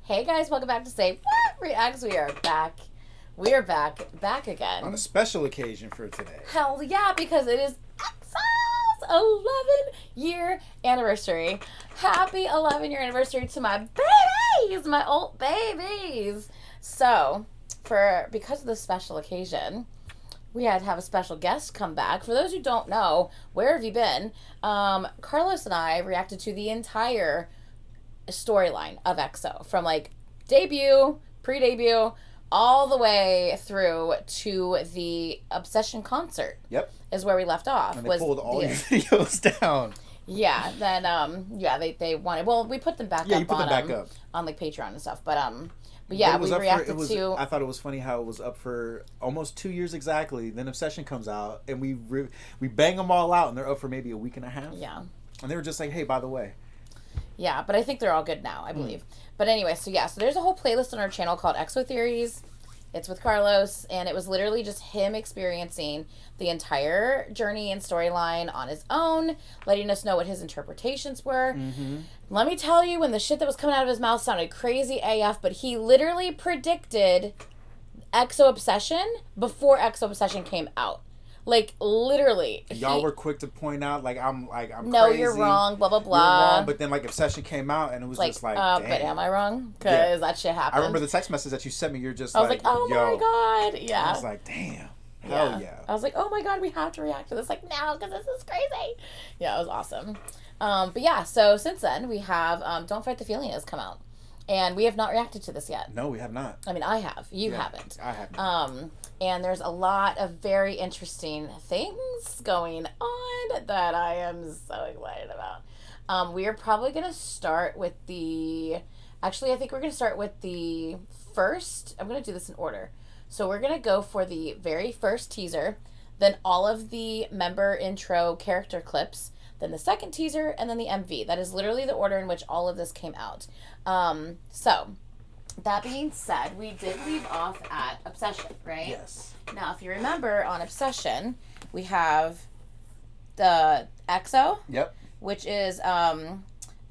Hey guys, welcome back to Say What Reacts. We are back. We are back again. On a special occasion for today. Hell yeah, because it is EXO's 11-year anniversary. Happy 11-year anniversary to my babies, my old babies. So, because of this special occasion, we had to have a special guest come back. For those who don't know, where have you been? Carlos and I reacted to the entire storyline of EXO from like debut, pre-debut, all the way through to the Obsession concert. Yep. Is where we left off. And they pulled all your videos down. Yeah. Then they wanted. Well, we put them back up. You put them back up on like Patreon and stuff. But yeah, we reacted to. I thought it was funny how it was up for almost 2 years exactly. Then Obsession comes out, and we bang them all out, and they're up for maybe a week and a half. Yeah. And they were just like, "Hey, by the way." Yeah, but I think they're all good now, I believe. But anyway, so there's a whole playlist on our channel called EXO Theories. It's with Carlos, and it was literally just him experiencing the entire journey and storyline on his own, letting us know what his interpretations were. Mm-hmm. Let me tell you, when the shit that was coming out of his mouth sounded crazy AF, but he literally predicted EXO Obsession before EXO Obsession came out. Like, literally. Y'all were quick to point out, I'm no, crazy. You're wrong, blah, blah, blah. You're wrong, but then, Obsession came out, and it was just like, damn. But am I wrong? Because that shit happened. I remember the text message that you sent me. You're just I was like, oh my God. Yeah. I was like, damn. Hell yeah. I was like, oh my God, we have to react to this, now, because this is crazy. Yeah, it was awesome. But yeah, so since then, we have Don't Fight the Feeling has come out. And we have not reacted to this yet. No, we have not. I mean, I have. You haven't. I haven't. And there's a lot of very interesting things going on that I am so excited about. We are probably going to start with Actually, I think we're going to start with the first. I'm going to do this in order. So we're going to go for the very first teaser, then all of the member intro character clips, then the second teaser, and then the MV. That is literally the order in which all of this came out. So, that being said, we did leave off at Obsession, right? Yes. Now, if you remember, on Obsession, we have the EXO. Yep. Which is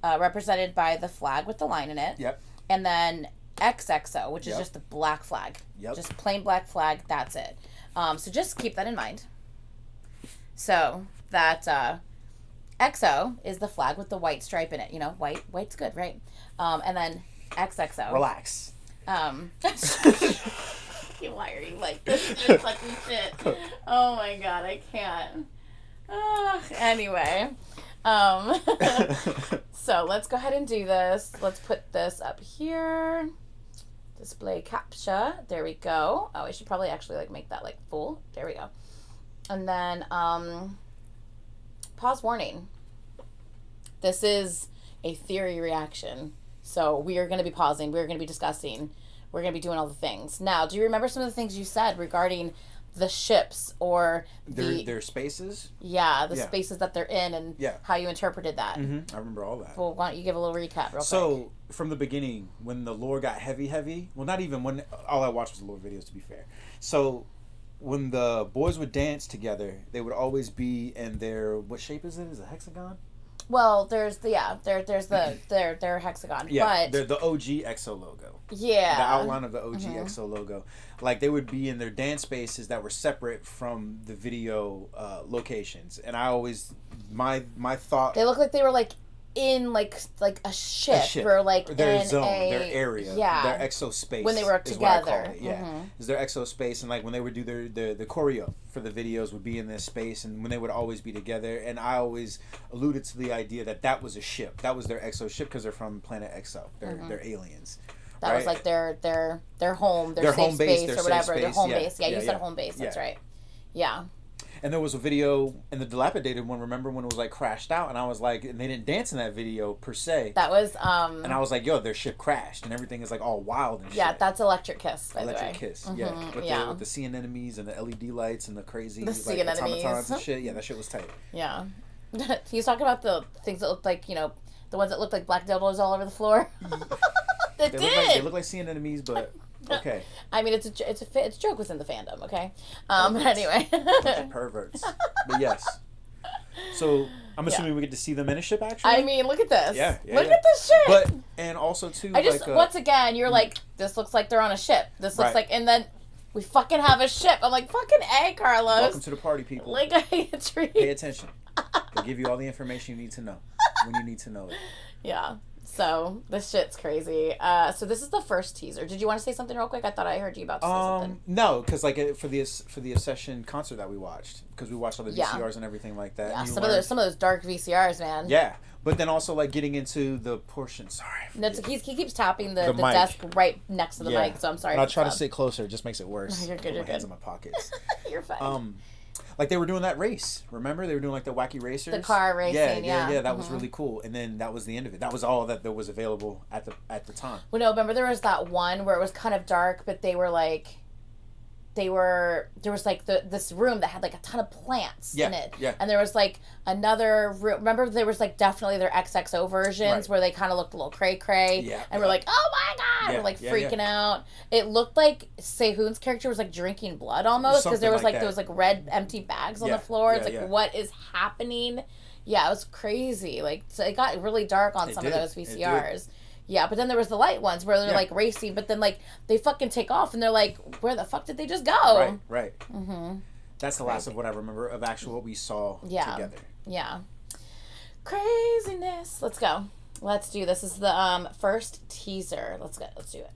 represented by the flag with the line in it. Yep. And then XXO, which is just the black flag. Yep. Just plain black flag, that's it. So just keep that in mind. So, that EXO is the flag with the white stripe in it. You know, white's good, right? And then XXO. Relax. Why are you like this? You're sucking shit. Oh my God, I can't. Anyway. So let's go ahead and do this. Let's put this up here. Display captcha. There we go. Oh, I should probably actually make that full. There we go. And then pause warning. This is a theory reaction. So we are going to be pausing. We're going to be discussing. We're going to be doing all the things. Now, do you remember some of the things you said regarding the ships or their spaces? Yeah, the spaces that they're in and how you interpreted that. Mm-hmm. I remember all that. Well, why don't you give a little recap real quick? So, from the beginning, when the lore got heavy, well, not even when, all I watched was the lore videos, to be fair. So, when the boys would dance together, they would always be in their, what shape is it? Is it a hexagon? Well, there's their hexagon. Yeah, but they're the OG EXO logo. Yeah. The outline of the OG EXO logo. They would be in their dance spaces that were separate from the video locations. And I always, my thought... They look like they were in a ship. Or their in zone, their area. Yeah. Their EXO space. When they were together. Is their EXO space. And when they would do the choreo for the videos would be in this space. And when they would always be together. And I always alluded to the idea that was a ship. That was their EXO ship because they're from planet EXO. They're aliens. That was their home, their safe home base, or whatever. Their home base. Yeah, you said home base. That's right. Yeah. And there was a video in the dilapidated one, remember, when it was crashed out, and I was like, and they didn't dance in that video per se. That was and I was like, yo, their ship crashed and everything is all wild and shit. Yeah, that's Electric Kiss, by the way. Electric Kiss, with the sea anemones and the LED lights and the crazy sea anemones automatons and shit. Yeah, that shit was tight. Yeah. He was talking about the things that looked like, the ones that looked like black dildos all over the floor. They look like sea anemones, but okay. I mean, it's a joke within the fandom, okay? But anyway. Bunch of perverts. But yes. So I'm assuming we get to see them in a ship, actually. I mean, look at this. Yeah, Look at this shit. But and also too, I just once again, you're like, this looks like they're on a ship. This looks like, and then we fucking have a ship. I'm like, fucking A, Carlos. Welcome to the party, people. Like, I treat. Pay attention. They'll give you all the information you need to know when you need to know it. Yeah. So this shit's crazy. So this is the first teaser. Did you want to say something real quick? I thought I heard you about to say something. No, because like for the Obsession concert that we watched, because we watched all the VCRs and everything like that. Yeah, some of those dark VCRs, man. Yeah, but then also like getting into the portion. Sorry, no, he keeps tapping the desk right next to the mic. So I'm sorry. I'll try to sit closer. It just makes it worse. You're good. Put my hands in my pockets. You're fine. Like they were doing that race. Remember they were doing like the wacky racers. The car racing. Yeah. That was really cool. And then that was the end of it. That was all that there was available at the time. Well, no, remember there was that one where it was kind of dark, but there was like this room that had like a ton of plants in it. Yeah. And there was like another room. Remember there was like definitely their XXO versions where they kind of looked a little cray-cray. Yeah. And we're like, oh my God. We're like freaking out. It looked like Sehun's character was like drinking blood almost because there was like those like red empty bags on the floor. It's like, what is happening? Yeah, it was crazy. Like, so it got really dark on some of those VCRs. Yeah, but then there was the light ones where they're like racing, but then like they fucking take off and they're like, where the fuck did they just go? Right. Mm-hmm. That's the last of what I remember of actually what we saw together. Yeah. Craziness. Let's go. Let's do this. This is the first teaser. Let's do it.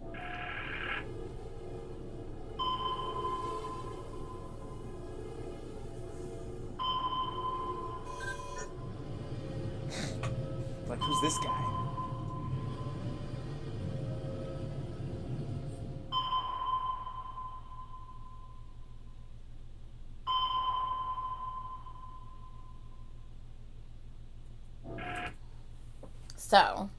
Like, who's this guy? So,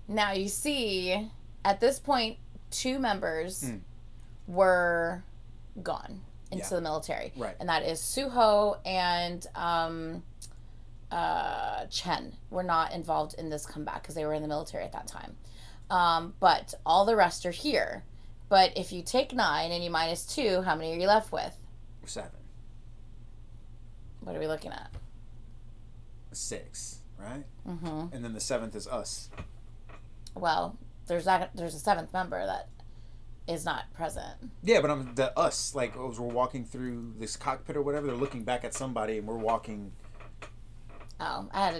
now you see, at this point, 2 members were gone into the military. Right. And that is Suho and Chen were not involved in this comeback because they were in the military at that time. But all the rest are here. But if you take 9 and you minus 2, how many are you left with? 7. What are we looking at? 6. Right? Mm-hmm. And then the 7th is us. Well, there's a 7th member that is not present. Yeah, but the us, like, as we're walking through this cockpit or whatever, they're looking back at somebody and we're walking. Oh, I had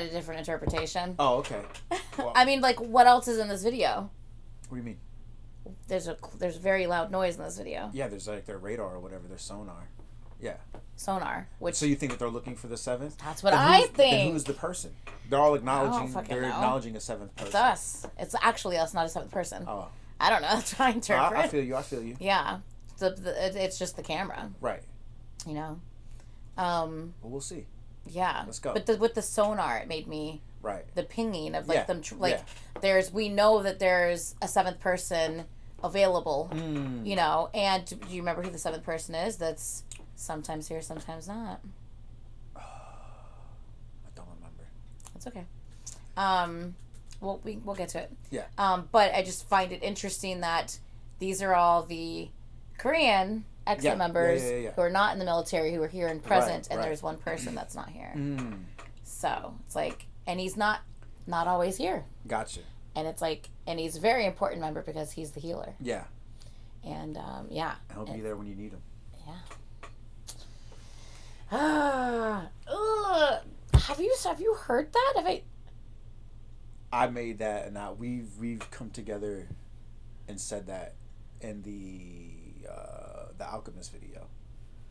a different interpretation. Oh, okay. Well, I mean, like, what else is in this video? What do you mean? There's very loud noise in this video. Yeah, there's like their radar or whatever, their sonar. Yeah. Sonar. So you think that they're looking for the 7th? That's what I think. Then who's the person? They're all acknowledging. They're acknowledging a 7th person. It's us. It's actually us, not a 7th person. Oh. I don't know. That's what I interpret. I feel you. Yeah. It's just the camera. Right. You know. Well, we'll see. Yeah. Let's go. But with the sonar, it made me. Right. The pinging of like them we know that there's a 7th person available. You know, and do you remember who the 7th person is? That's sometimes here, sometimes not. I don't remember. That's okay. We'll get to it. Yeah. But I just find it interesting that these are all the Korean EXO members who are not in the military who are here and present, and there's one person that's not here. So it's like, and he's not always here. Gotcha. And it's like, and he's a very important member because he's the healer. Yeah. And he'll be there when you need him. Yeah. Have you heard that? I made that, and we've come together and said that in the Alchemist video.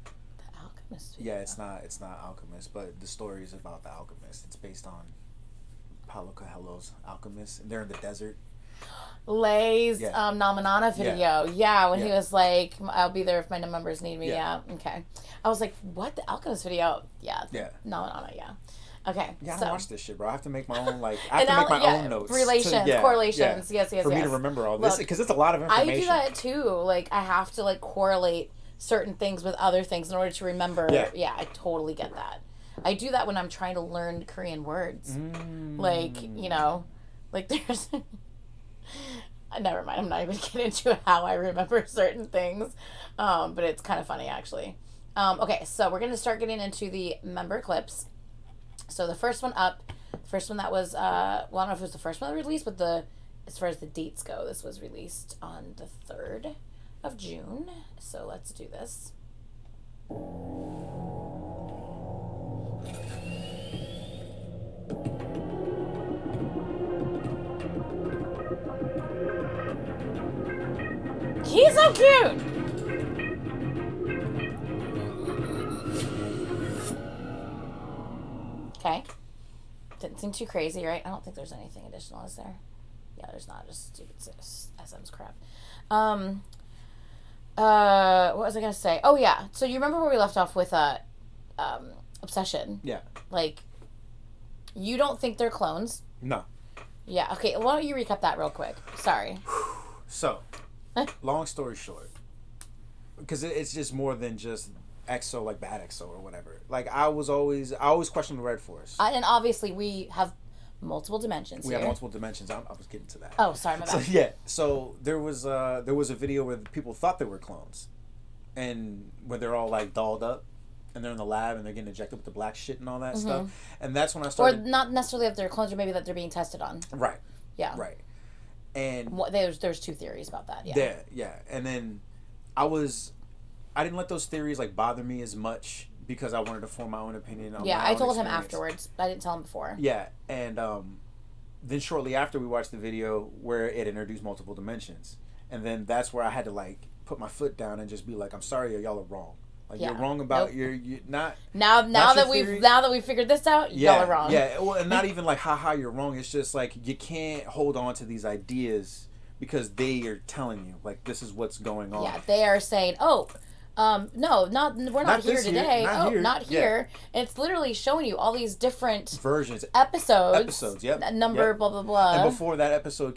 The Alchemist video? Yeah, it's not Alchemist, but the story is about the Alchemist. It's based on Paulo Coelho's Alchemist, and they're in the desert. Lay's Namanana video. Yeah, when he was like, I'll be there if my members need me. Yeah. Okay. I was like, what? The Alchemist video? Yeah. Namanana, yeah. Okay. Yeah, I don't watch this shit, bro. I have to make my own, like, I have to make my own notes. Relations, correlations. Yes. For me to remember all this, because it's a lot of information. I do that too. Like, I have to, like, correlate certain things with other things in order to remember. Yeah, I totally get that. I do that when I'm trying to learn Korean words. Like, you know, like there's... Never mind, I'm not even going to get into how I remember certain things. But it's kind of funny, actually. Okay, so we're going to start getting into the member clips. So the first one up, the first one that was, well, I don't know if it was the first one that released, but as far as the dates go, this was released on the 3rd of June. So let's do this. He's so cute! Okay. Didn't seem too crazy, right? I don't think there's anything additional, is there? Yeah, there's not. Just stupid SM's crap. What was I gonna say? Oh yeah. So you remember where we left off with Obsession? Yeah. Like, you don't think they're clones? No. Yeah. Okay. Why don't you recap that real quick? Sorry. So, long story short, because it's just more than just EXO, like bad EXO or whatever. Like I always questioned the Red Force. And obviously we have multiple dimensions. We have multiple dimensions. I was getting to that. Oh, sorry, my bad. So yeah, so there was a video where people thought they were clones, and where they're all like dolled up, and they're in the lab and they're getting injected with the black shit and all that stuff. And that's when I started. Or not necessarily that they're clones, or maybe that they're being tested on. Right. Yeah. Right. And there's 2 theories about that. Yeah. Yeah. And then I didn't let those theories like bother me as much because I wanted to form my own opinion on yeah, my I own told him experience. afterwards. I didn't tell him before. Yeah, and then shortly after we watched the video where it introduced multiple dimensions, and then that's where I had to like put my foot down and just be like, I'm sorry, y'all are wrong. Like you're wrong about you're not now not that we've figured this out, y'all are wrong. Yeah, well, and not even like haha you're wrong. It's just like you can't hold on to these ideas because they are telling you like this is what's going on. Yeah, they are saying, oh. No, we're not here today. Not here. Yeah. And it's literally showing you all these different versions, episodes. Yep. Number, blah blah blah. And before that before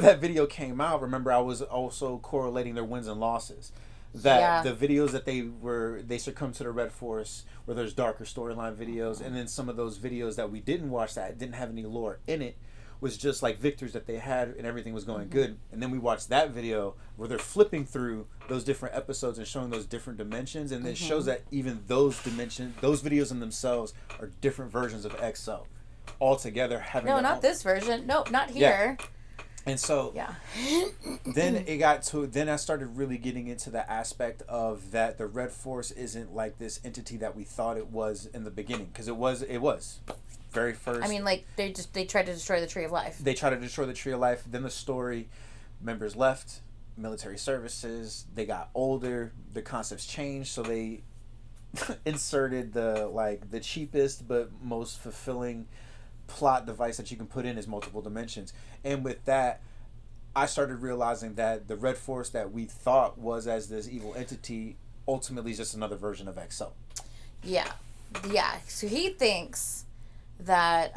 that video came out, remember I was also correlating their wins and losses. That the videos that they succumbed to the Red Force, where there's darker storyline videos, and then some of those videos that we didn't watch that didn't have any lore in it, was just like victories that they had and everything was going good. And then we watched that video where they're flipping through those different episodes and showing those different dimensions, and it shows that even those videos in themselves are different versions of EXO all together having not this version. No, not here. Yeah. And so then I started really getting into the aspect of that the Red Force isn't like this entity that we thought it was in the beginning, because it was very first. I mean, like they tried to destroy the Tree of Life. They tried to destroy the Tree of Life. Then the story, members left, military services. They got older. The concepts changed, so they inserted the cheapest but most fulfilling plot device that you can put in is multiple dimensions. And with that, I started realizing that the Red Force that we thought was as this evil entity ultimately is just another version of EXO. Yeah. So he thinks that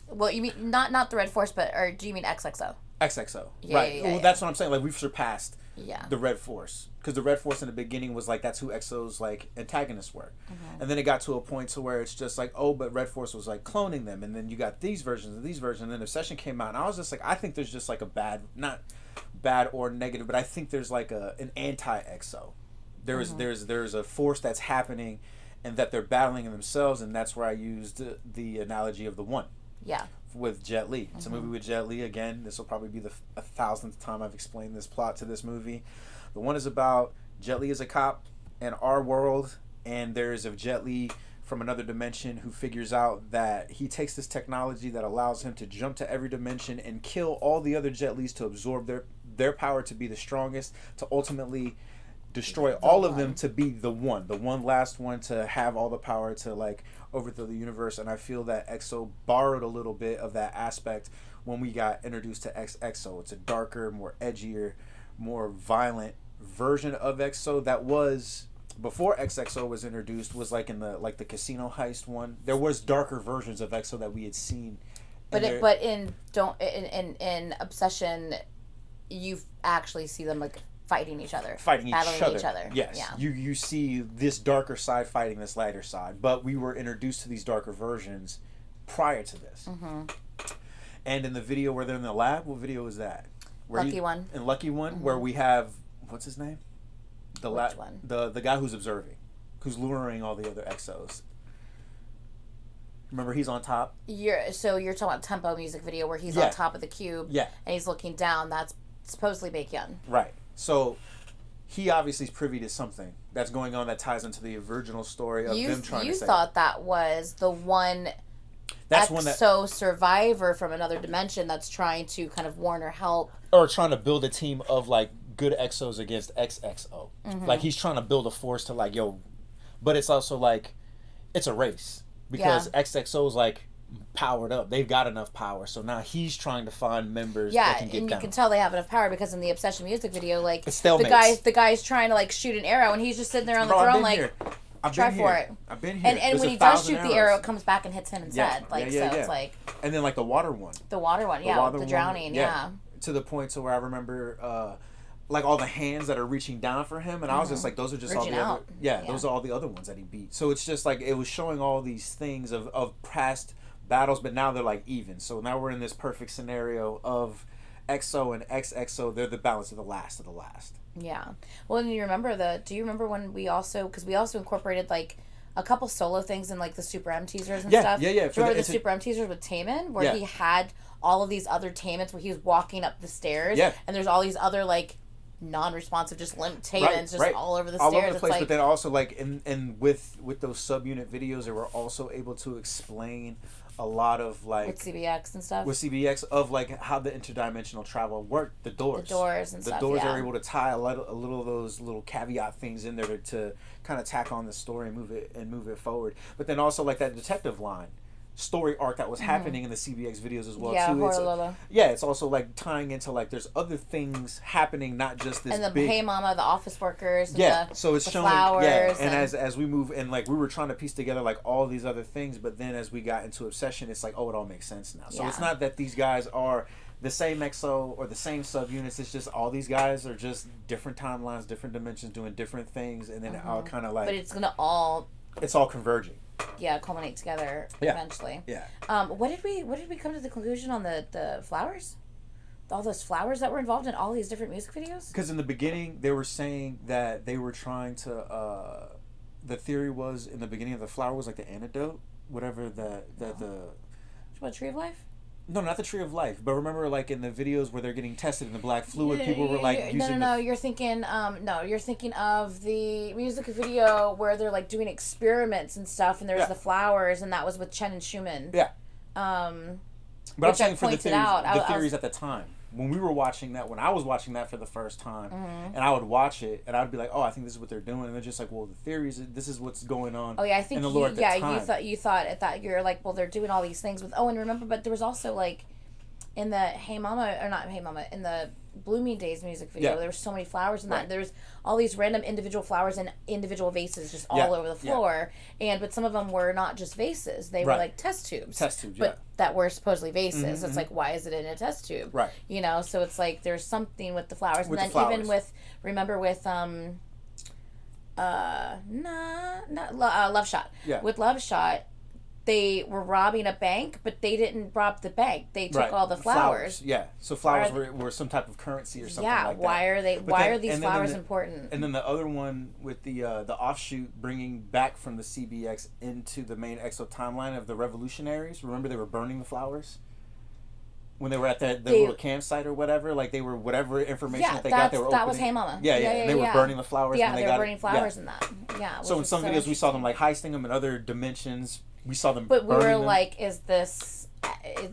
well, you mean not the Red Force, or do you mean XXO? XXO. Right. Well, that's what I'm saying. Like we've surpassed Yeah. the Red Force, because the Red Force in the beginning was like that's who EXO's like antagonists were, and then it got to a point to where it's just like, oh, but Red Force was like cloning them, and then you got these versions, and then Obsession came out, and I was just like, I think there's just like a not bad or negative, but I think there's like an anti-EXO. There's a force that's happening, and that they're battling in themselves, and that's where I used the analogy of the One. Yeah. With Jet Li. It's a movie with Jet Li. Again, this will probably be the 1,000th time I've explained this plot to this movie. The One is about Jet Li is a cop in our world, and there's a Jet Li from another dimension who figures out that he takes this technology that allows him to jump to every dimension and kill all the other Jet Lis to absorb their power to be the strongest, to ultimately destroy all of them to be the one last one, to have all the power to like overthrow the universe. And I feel that EXO borrowed a little bit of that aspect when we got introduced to EXO. It's a darker, more edgier, more violent version of EXO that was before XXO was introduced, was like in the casino heist one. There was darker versions of EXO that we had seen. But in Obsession, you actually see them like battling each other. Yes. Yeah. You see this darker side fighting this lighter side, but we were introduced to these darker versions prior to this. And in the video where they're in the lab, what video is that? Lucky One. In Lucky One, where we have, what's his name? Which one? The guy who's observing, who's luring all the other EXOs. Remember, he's on top. You're talking about Tempo music video where he's on top of the cube. Yeah. And he's looking down. That's supposedly Baekhyun. Right. So he obviously is privy to something that's going on that ties into the original story of them trying to say. You thought that was the one that's EXO survivor from another dimension that's trying to kind of warn or help. Or trying to build a team of like good EXOs against XXO. Mm-hmm. Like he's trying to build a force to like, yo, but it's also like, it's a race. Because XXO's like powered up. They've got enough power. So now he's trying to find members that can get and down. you can tell they have enough power because in the Obsession music video, like the guy's trying to like shoot an arrow and he's just sitting there on the throne like try for it. I've been here. And when he does shoot the arrow, it comes back and hits him instead. It's like and then like the water one. The water one, the drowning, To the point to where I remember like all the hands that are reaching down for him, and I was just like, those are just reaching all the other, those are all the other ones that he beat. So it's just like it was showing all these things of past battles, but now they're like even. So now we're in this perfect scenario of EXO and XXO. They're the balance of the last of the last. Yeah. Well, and do you remember when because we also incorporated like a couple solo things in like the Super M teasers and stuff. Yeah. Remember the Super M teasers with Taemin where he had all of these other Taemins where he was walking up the stairs, and there's all these other like non-responsive, just limp Taemins all over the all stairs. Over the place, but then also like and with those subunit videos, they were also able to explain a lot of like with CBX and stuff. With CBX of like how the interdimensional travel worked, the doors and the stuff. The doors are able to tie a little of those little caveat things in there to kind of tack on the story and move it forward. But then also like that detective line story arc that was happening in the CBX videos as well too. It's also like tying into like there's other things happening, not just this. And the big... Hey Mama, the office workers. And so it's the showing. Flowers and as we move and like we were trying to piece together like all these other things, but then as we got into Obsession, it's like it all makes sense now. So it's not that these guys are the same EXO or the same subunits. It's just all these guys are just different timelines, different dimensions, doing different things, and then it all kind of like. But it's all converging. Culminate together eventually. What did we come to the conclusion on the flowers? All those flowers that were involved in all these different music videos? Because in the beginning they were saying that they were trying to the theory was in the beginning of the flower was like the antidote, whatever the What, Tree of Life? No, not the Tree of Life. But remember, like in the videos where they're getting tested in the black fluid, people were like using. No. You're thinking. You're thinking of the music video where they're like doing experiments and stuff, and there's the flowers, and that was with Chen and Xiumin. Yeah. But I'm saying for the theories at the time when we were watching that, when I was watching that for the first time, and I would watch it, and I'd be like, oh, I think this is what they're doing, and they're just like, well, the theories, this is what's going on. Oh yeah, I think in the lore at the time. you thought at that you're like, well, they're doing all these things with. Oh, and remember, but there was also like, in the Hey Mama or not Hey Mama in the Blooming Days music video, there were so many flowers in that. And there's all these random individual flowers in individual vases just all over the floor, but some of them were not just vases; they were like test tubes. But that were supposedly vases. It's like, why is it in a test tube? Right. You know, so it's like there's something with the flowers, and then even with Love Shot. Yeah. With Love Shot, they were robbing a bank, but they didn't rob the bank. They took all the flowers. Yeah. So flowers were some type of currency or something like that. Yeah. Why are these flowers important? And then the other one with the offshoot bringing back from the CBX into the main EXO timeline of the revolutionaries. Remember they were burning the flowers? When they were at the little campsite or whatever, like they were whatever information that they got, they were opening. That was Hey Mama. Yeah. They were burning the flowers. Yeah, when they were burning flowers in that. Yeah. So in some videos we saw them like heisting them, in other dimensions we saw them. But we were them. Like, is this a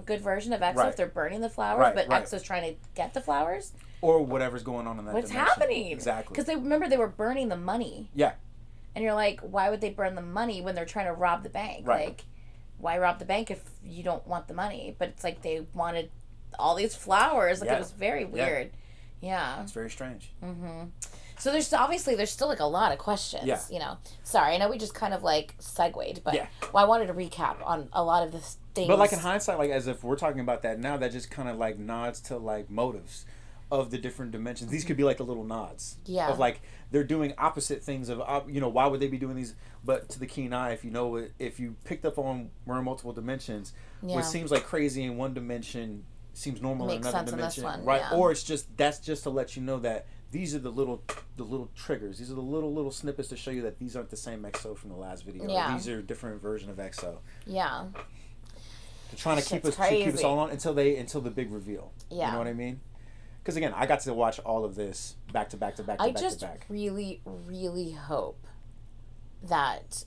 good version of EXO if they're burning the flowers, but EXO's trying to get the flowers? Or whatever's going on in that dimension. What's happening? Exactly. Because they were burning the money. Yeah. And you're like, why would they burn the money when they're trying to rob the bank? Right. Like, why rob the bank if you don't want the money? But it's like they wanted all these flowers. Like, it was very weird. Yeah. It's very strange. Mm-hmm. So there's still like a lot of questions. Yeah. You know. Sorry, I know we just kind of like segued, but I wanted to recap on a lot of the things. But like in hindsight, like as if we're talking about that now, that just kind of like nods to like motives of the different dimensions. These could be like the little nods. Yeah. Of like they're doing opposite things of why would they be doing these? But to the keen eye, if you picked up on we're in multiple dimensions, what seems like crazy in one dimension seems normal in Makes another sense in this dimension, one, right? yeah. Or it's just to let you know that these are the little triggers. These are the little snippets to show you that these aren't the same EXO from the last video. Yeah. These are a different version of EXO. Yeah. They're trying to keep us all on until the big reveal. Yeah. You know what I mean? Because again, I got to watch all of this back to back. I just really, really hope that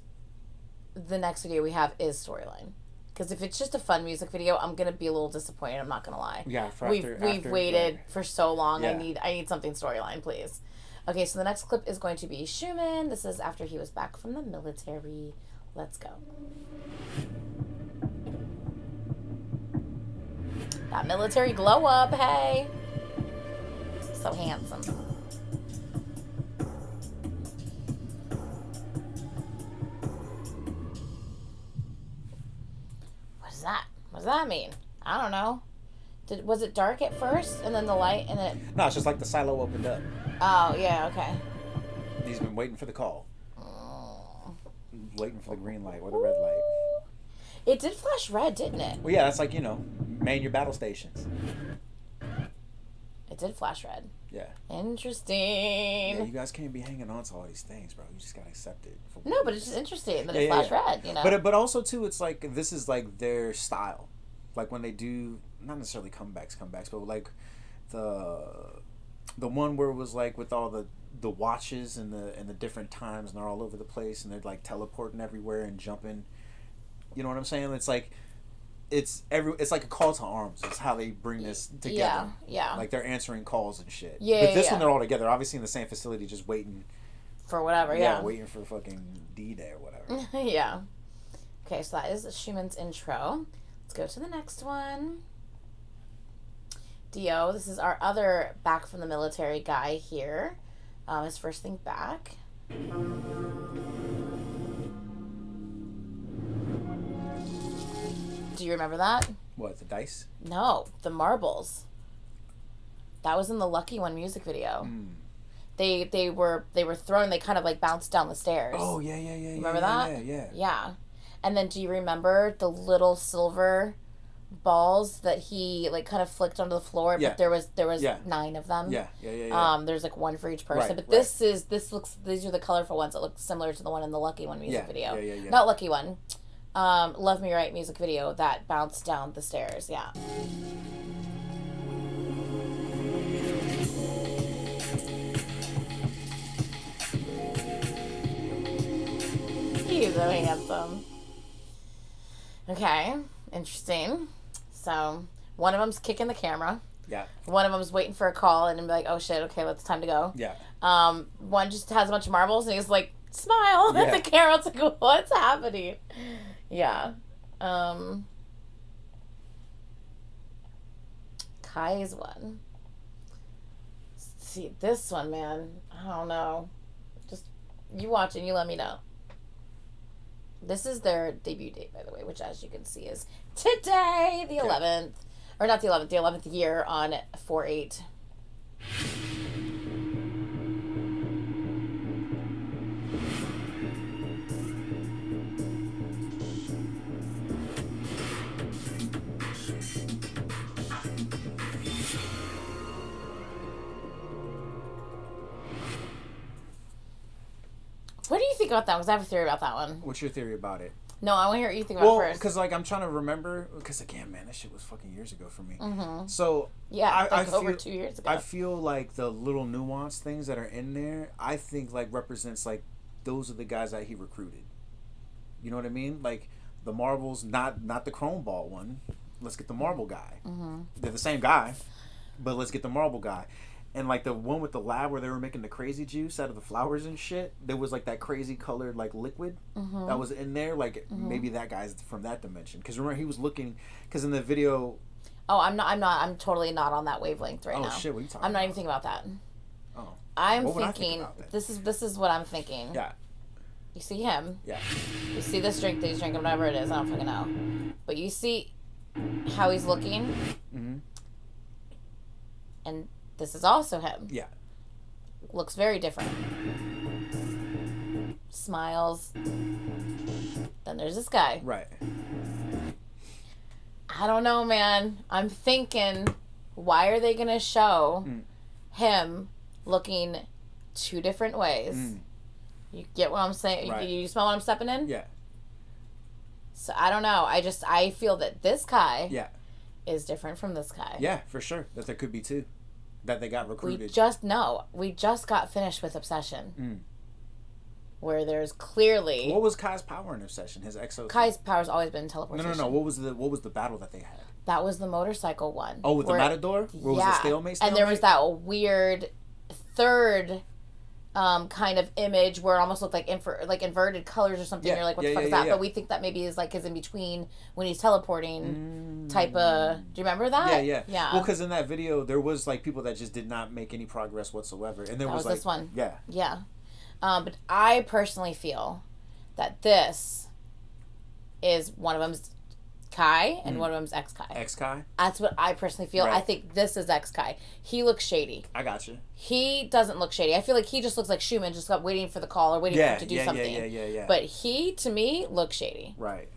the next video we have is storyline. Because if it's just a fun music video, I'm gonna be a little disappointed. I'm not gonna lie. Yeah, we've waited for so long. Yeah. I need something storyline, please. Okay, so the next clip is going to be Xiumin. This is after he was back from the military. Let's go. That military glow up, hey. So handsome. That? What does that mean? I don't know. Was it dark at first and then the light and then No, it's just like the silo opened up. Oh, yeah, okay. He's been waiting for the call. Waiting for the green light or the red light. It did flash red, didn't it? Well, yeah, that's like, man your battle stations. It did flash red. Yeah. Interesting. Yeah, you guys can't be hanging on to all these things, bro. You just gotta accept it. No, but it's just interesting that it flashed red, But also too, it's like this is like their style, like when they do not necessarily comebacks, but like the one where it was like with all the watches and the different times and they're all over the place and they're like teleporting everywhere and jumping. You know what I'm saying? It's like. It's like a call to arms. It's how they bring this together. Yeah. Like they're answering calls and shit. Yeah. But this one they're all together, obviously in the same facility, just waiting for whatever. Yeah. Waiting for fucking D-Day or whatever. Yeah. Okay, so that is Xiumin's intro. Let's go to the next one. Dio. This is our other back from the military guy here. His first thing back. Do you remember that? What, the dice? No, the marbles. That was in the Lucky One music video. They were thrown. They kind of like bounced down the stairs. Oh yeah. Remember that? Yeah. And then do you remember the little silver balls that he like kind of flicked onto the floor? Yeah. But there was 9 of them. Yeah. There's like 1 for each person. Right, but these are the colorful ones that look similar to the one in the Lucky One music video. Yeah. Not Lucky One. Love Me Right music video that bounced down the stairs. Yeah. He's so handsome. Okay, interesting. So one of them's kicking the camera. Yeah. One of them's waiting for a call and be like, "Oh shit, okay, it's time to go." Yeah. One just has a bunch of marbles and he's like, smile at the camera. It's like, what's happening? Yeah. Kai's one. See, this one, man, I don't know. Just, you watch and you let me know. This is their debut date, by the way, which as you can see is today, the 11th. Or not the 11th, the 11th year on 4/8. What do you think about that? Because I have a theory about that one. What's your theory about it? No, I want to hear what you think about it first. Because like I'm trying to remember. Because again, man, that shit was fucking years ago for me. Mm-hmm. So yeah, I over feel, 2 years ago. I feel like the little nuanced things that are in there, I think like represents like those are the guys that he recruited. You know what I mean? Like the marbles, not the chrome ball one. Let's get the marble guy. Mm-hmm. They're the same guy, but let's get the marble guy. And like the one with the lab where they were making the crazy juice out of the flowers and shit, there was like that crazy colored like liquid that was in there. Like maybe that guy's from that dimension. Because remember he was looking. Because in the video. Oh, I'm totally not on that wavelength right now. Oh shit! What are you talking about? I'm not even thinking about that. Oh. I'm thinking. This is what I'm thinking. Yeah. You see him. Yeah. You see this drink that he's drinking, whatever it is. I don't fucking know. But you see how he's looking. Mm-hmm. And this is also him. Yeah. Looks very different. Smiles. Then there's this guy. Right. I don't know, man. I'm thinking, why are they gonna show him looking two different ways? You get what I'm saying? Right. You smell what I'm stepping in? Yeah. So I don't know. I feel that this guy is different from this guy. Yeah, for sure. That there could be two. That they got recruited. We just got finished with Obsession. Where there's clearly... What was Kai's power in Obsession? His EXO... Kai's power's always been teleportation. No. What was the battle that they had? That was the motorcycle one. Oh, with the Matador? Where was the stalemate? And there was that weird third kind of image where it almost looked like inverted colors or something. You're like, what the fuck is that? But we think that maybe is like his in between when he's teleporting type of... Do you remember that? Yeah. Well, because in that video, there was like people that just did not make any progress whatsoever. And there was like... this one. Yeah. Yeah. But I personally feel that this is one of them's Kai and one of them's ex-Kai. Ex-Kai? That's what I personally feel. Right. I think this is ex-Kai. He looks shady. I got you. He doesn't look shady. I feel like he just looks like Xiumin, just got waiting for the call or waiting for him to do something. Yeah. But he, to me, looks shady. Right.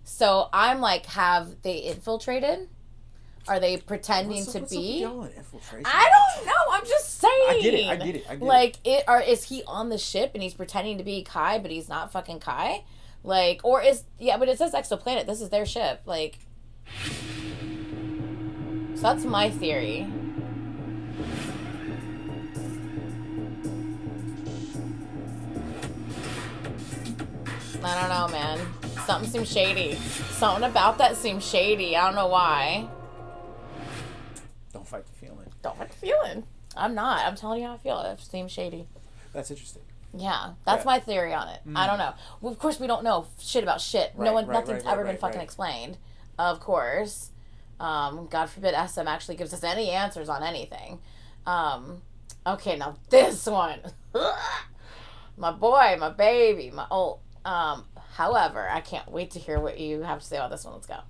So I'm like, have they infiltrated? Are they pretending to be? What's up with y'all infiltration? I don't know. I'm just saying. I get it. Like, is he on the ship and he's pretending to be Kai, but he's not fucking Kai? Like, or but it says exoplanet. This is their ship. Like, so that's my theory. I don't know, man. Something seems shady. Something about that seems shady. I don't know why. Don't fight the feeling. Don't fight the feeling. I'm not. I'm telling you how I feel. It seems shady. That's interesting. Yeah, that's my theory on it. I don't know. Well, of course, we don't know shit about shit. Nothing's ever been fucking explained. Of course. God forbid SM actually gives us any answers on anything. Okay, now this one. My boy, my baby, my old... however, I can't wait to hear what you have to say about this one. Let's go.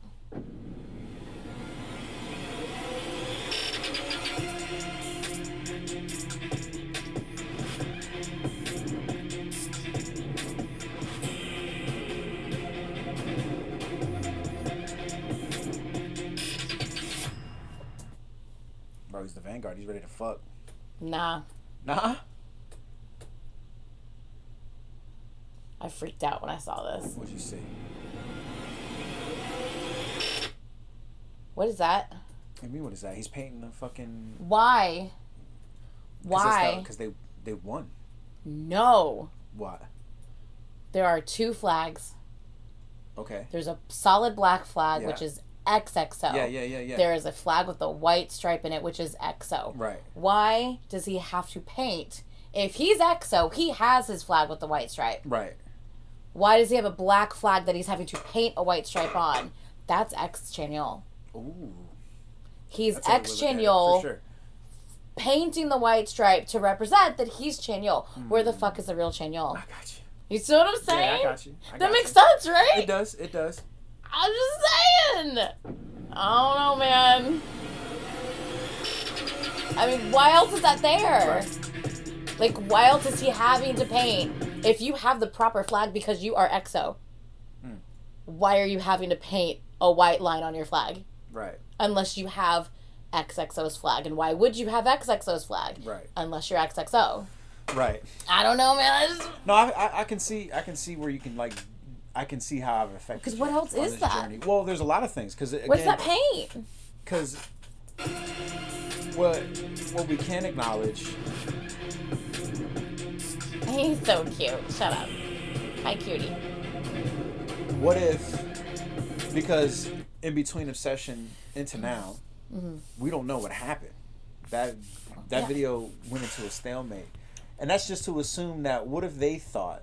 Bro, he's the Vanguard. He's ready to fuck. Nah. I freaked out when I saw this. What'd you see? What is that? What do you mean, what is that? He's painting the fucking... Why? Why? Because they won. No. Why? There are two flags. Okay. There's a solid black flag, which is XXO. Yeah. There is a flag with a white stripe in it, which is EXO. Right. Why does he have to paint? If he's EXO, he has his flag with the white stripe. Right. Why does he have a black flag that he's having to paint a white stripe on? That's Chanyeol. Ooh. He's Chanyeol, for sure. painting the white stripe to represent that he's Chanyeol. Where the fuck is the real Chanyeol? I got you. You see what I'm saying? Yeah, I got you. That makes sense, right? It does. I'm just saying. I don't know, man. I mean, why else is that there? Right. Like, why else is he having to paint? If you have the proper flag because you are EXO, why are you having to paint a white line on your flag? Right. Unless you have XXO's flag. And why would you have XXO's flag? Right. Unless you're XXO. Right. I don't know, man. No, I can see where you can, like, I can see how I've affected. Because what else is that? Journey. Well, there's a lot of things. Cause again, what does that paint? Because what we can acknowledge. He's so cute. Shut up. Hi, cutie. What if, because in between Obsession into now, we don't know what happened. That video went into a stalemate. And that's just to assume that what if they thought,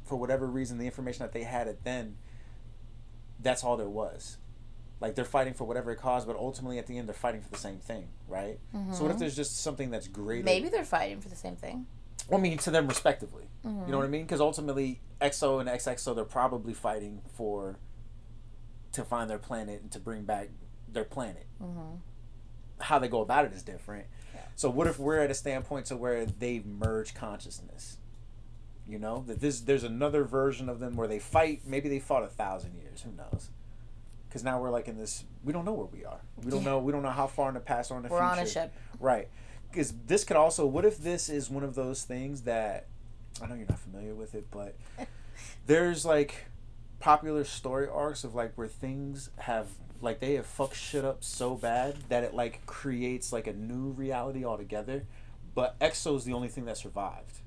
for whatever reason, the information that they had at then, that's all there was. Like, they're fighting for whatever it caused, but ultimately at the end they're fighting for the same thing, right? So what if there's just something that's greater? Maybe they're fighting for the same thing. Well, I mean, to them respectively. You know what I mean? Because ultimately, EXO and XXO, they're probably fighting to find their planet and to bring back their planet. How they go about it is different. Yeah. So what if we're at a standpoint to where they've merged consciousness? You know, that there's another version of them where they fight. Maybe they fought 1,000 years. Who knows? because now we're like in this. We don't know where we are. We don't know. We don't know how far in the past or in the We're future. on a ship, right? Because this could also. What if this is one of those things that I know you're not familiar with it, but there's like popular story arcs of like where things have like they have fucked shit up so bad that it like creates like a new reality altogether, but EXO's the only thing that survived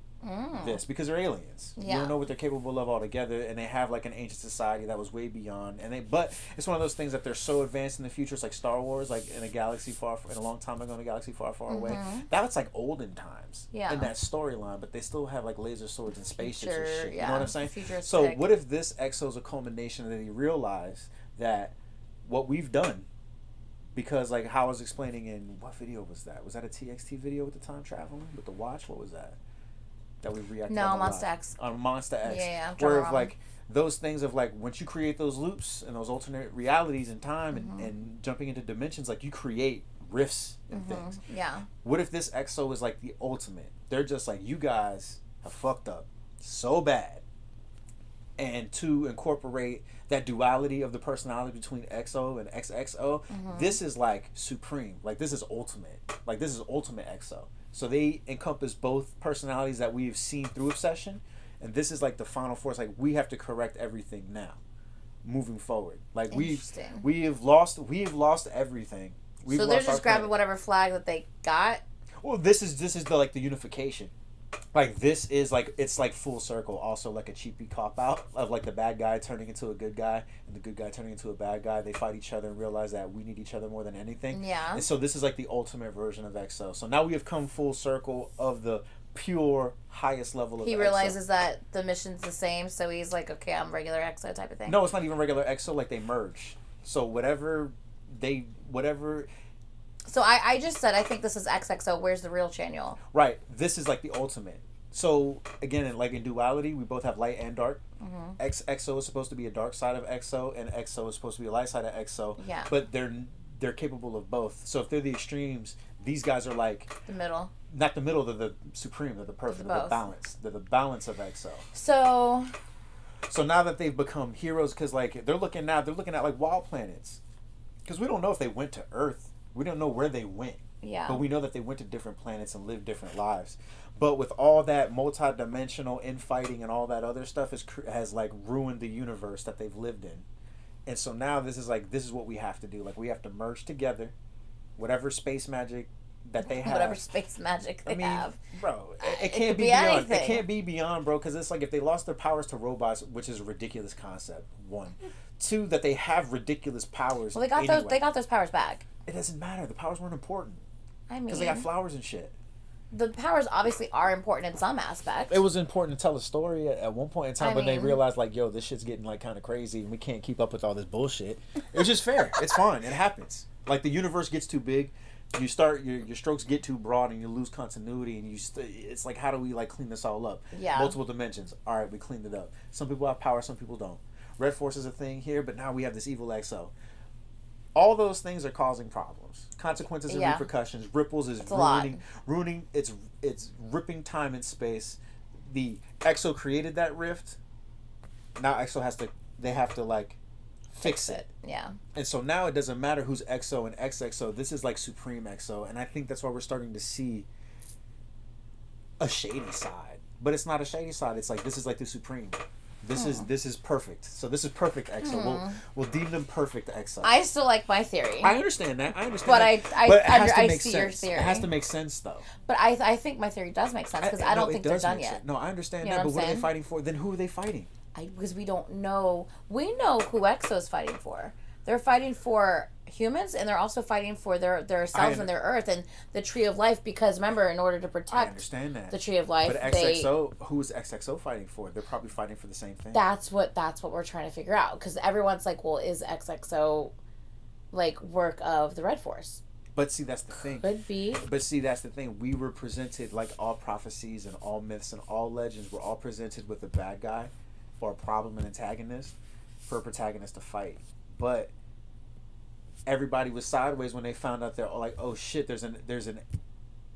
this because they're aliens. You don't know what they're capable of altogether, and they have like an ancient society that was way beyond. And but it's one of those things that they're so advanced in the future. It's like Star Wars, like in a galaxy in a long time ago, in a galaxy far, far away. That was like olden times in that storyline, but they still have like laser swords and spaceships and shit. You know what I'm saying? So what if this EXO's a culmination that they realize that what we've done, because like how I was explaining in what video was that? Was that a TXT video with the time traveling with the watch? What was that? That we reacted on Monster X. On Monster X. Yeah. Where of like those things of like once you create those loops and those alternate realities in time and jumping into dimensions, like you create rifts and things. Yeah. What if this EXO is like the ultimate? They're just like, you guys have fucked up so bad. And to incorporate that duality of the personality between EXO and XXO, this is like supreme. Like this is ultimate. Like this is ultimate EXO. So they encompass both personalities that we've seen through Obsession, and this is like the final force. Like we have to correct everything now, moving forward. Like we've lost everything. So they're just grabbing whatever flag that they got. Well, this is the like the unification. Like this is like it's like full circle. Also like a cheapy cop out of like the bad guy turning into a good guy and the good guy turning into a bad guy. They fight each other and realize that we need each other more than anything. Yeah. And so this is like the ultimate version of EXO. So now we have come full circle of the pure highest level of He EXO. realizes that the mission's the same, so he's like, okay, I'm regular EXO type of thing. No, it's not even regular EXO. Like they merge. So whatever. So I just said I think this is XXO. Where's the real Chanyeol? Right. This is like the ultimate. So again, like in duality, we both have light and dark. XXO is supposed to be a dark side of EXO, and EXO is supposed to be a light side of EXO. Yeah. But they're capable of both. So if they're the extremes, these guys are like the middle. Not the middle. They're the supreme. They're the perfect. They're the balance. They're the balance of EXO. So now that they've become heroes, because like they're looking at like wild planets, because we don't know if they went to Earth. We don't know where they went. Yeah. But we know that they went to different planets and lived different lives. But with all that multi-dimensional infighting and all that other stuff has like ruined the universe that they've lived in. And so now this is what we have to do. Like we have to merge together whatever space magic that they have. Whatever space magic they have. Bro, it can't be beyond. Anything. It can't be beyond, bro, because it's like if they lost their powers to robots, which is a ridiculous concept, one. Two, that they have ridiculous powers. Well, they got those powers back. It doesn't matter. The powers weren't important. I mean, because they got flowers and shit. The powers obviously are important in some aspects. It was important to tell a story at one point in time, but they realized like, yo, this shit's getting like kind of crazy, and we can't keep up with all this bullshit. It's just fair. It's fine. It happens. Like the universe gets too big, you start your strokes get too broad, and you lose continuity, and it's like, how do we like clean this all up? Yeah. Multiple dimensions. All right, we cleaned it up. Some people have power, some people don't. Red Force is a thing here, but now we have this evil EXO. All those things are causing problems, consequences and repercussions. Ripples is ruining. It's ripping time and space. The EXO created that rift. Now EXO they have to like fix it. Yeah. And so now it doesn't matter who's EXO and XXO. This is like Supreme EXO, and I think that's why we're starting to see a shady side. But it's not a shady side. It's like this is like the Supreme. This is perfect. So this is perfect EXO. We'll deem them perfect EXO. I still like my theory. I understand that. But I see your theory. It has to make sense though. But I think my theory does make sense because I don't think they're done yet. No, I understand that. But what are they fighting for? Then who are they fighting? Because we don't know. We know who EXO is fighting for. They're fighting for humans, and they're also fighting for their selves and their Earth and the Tree of Life. Because remember, in order to protect the Tree of Life, but XXO, who is XXO fighting for? They're probably fighting for the same thing. That's what we're trying to figure out. Because everyone's like, well, is XXO like work of the Red Force? But see, that's the thing. Could be. But see, that's the thing. We were presented like all prophecies and all myths and all legends were all presented with a bad guy or a problem and antagonist for a protagonist to fight. But everybody was sideways when they found out they're like, oh shit, there's an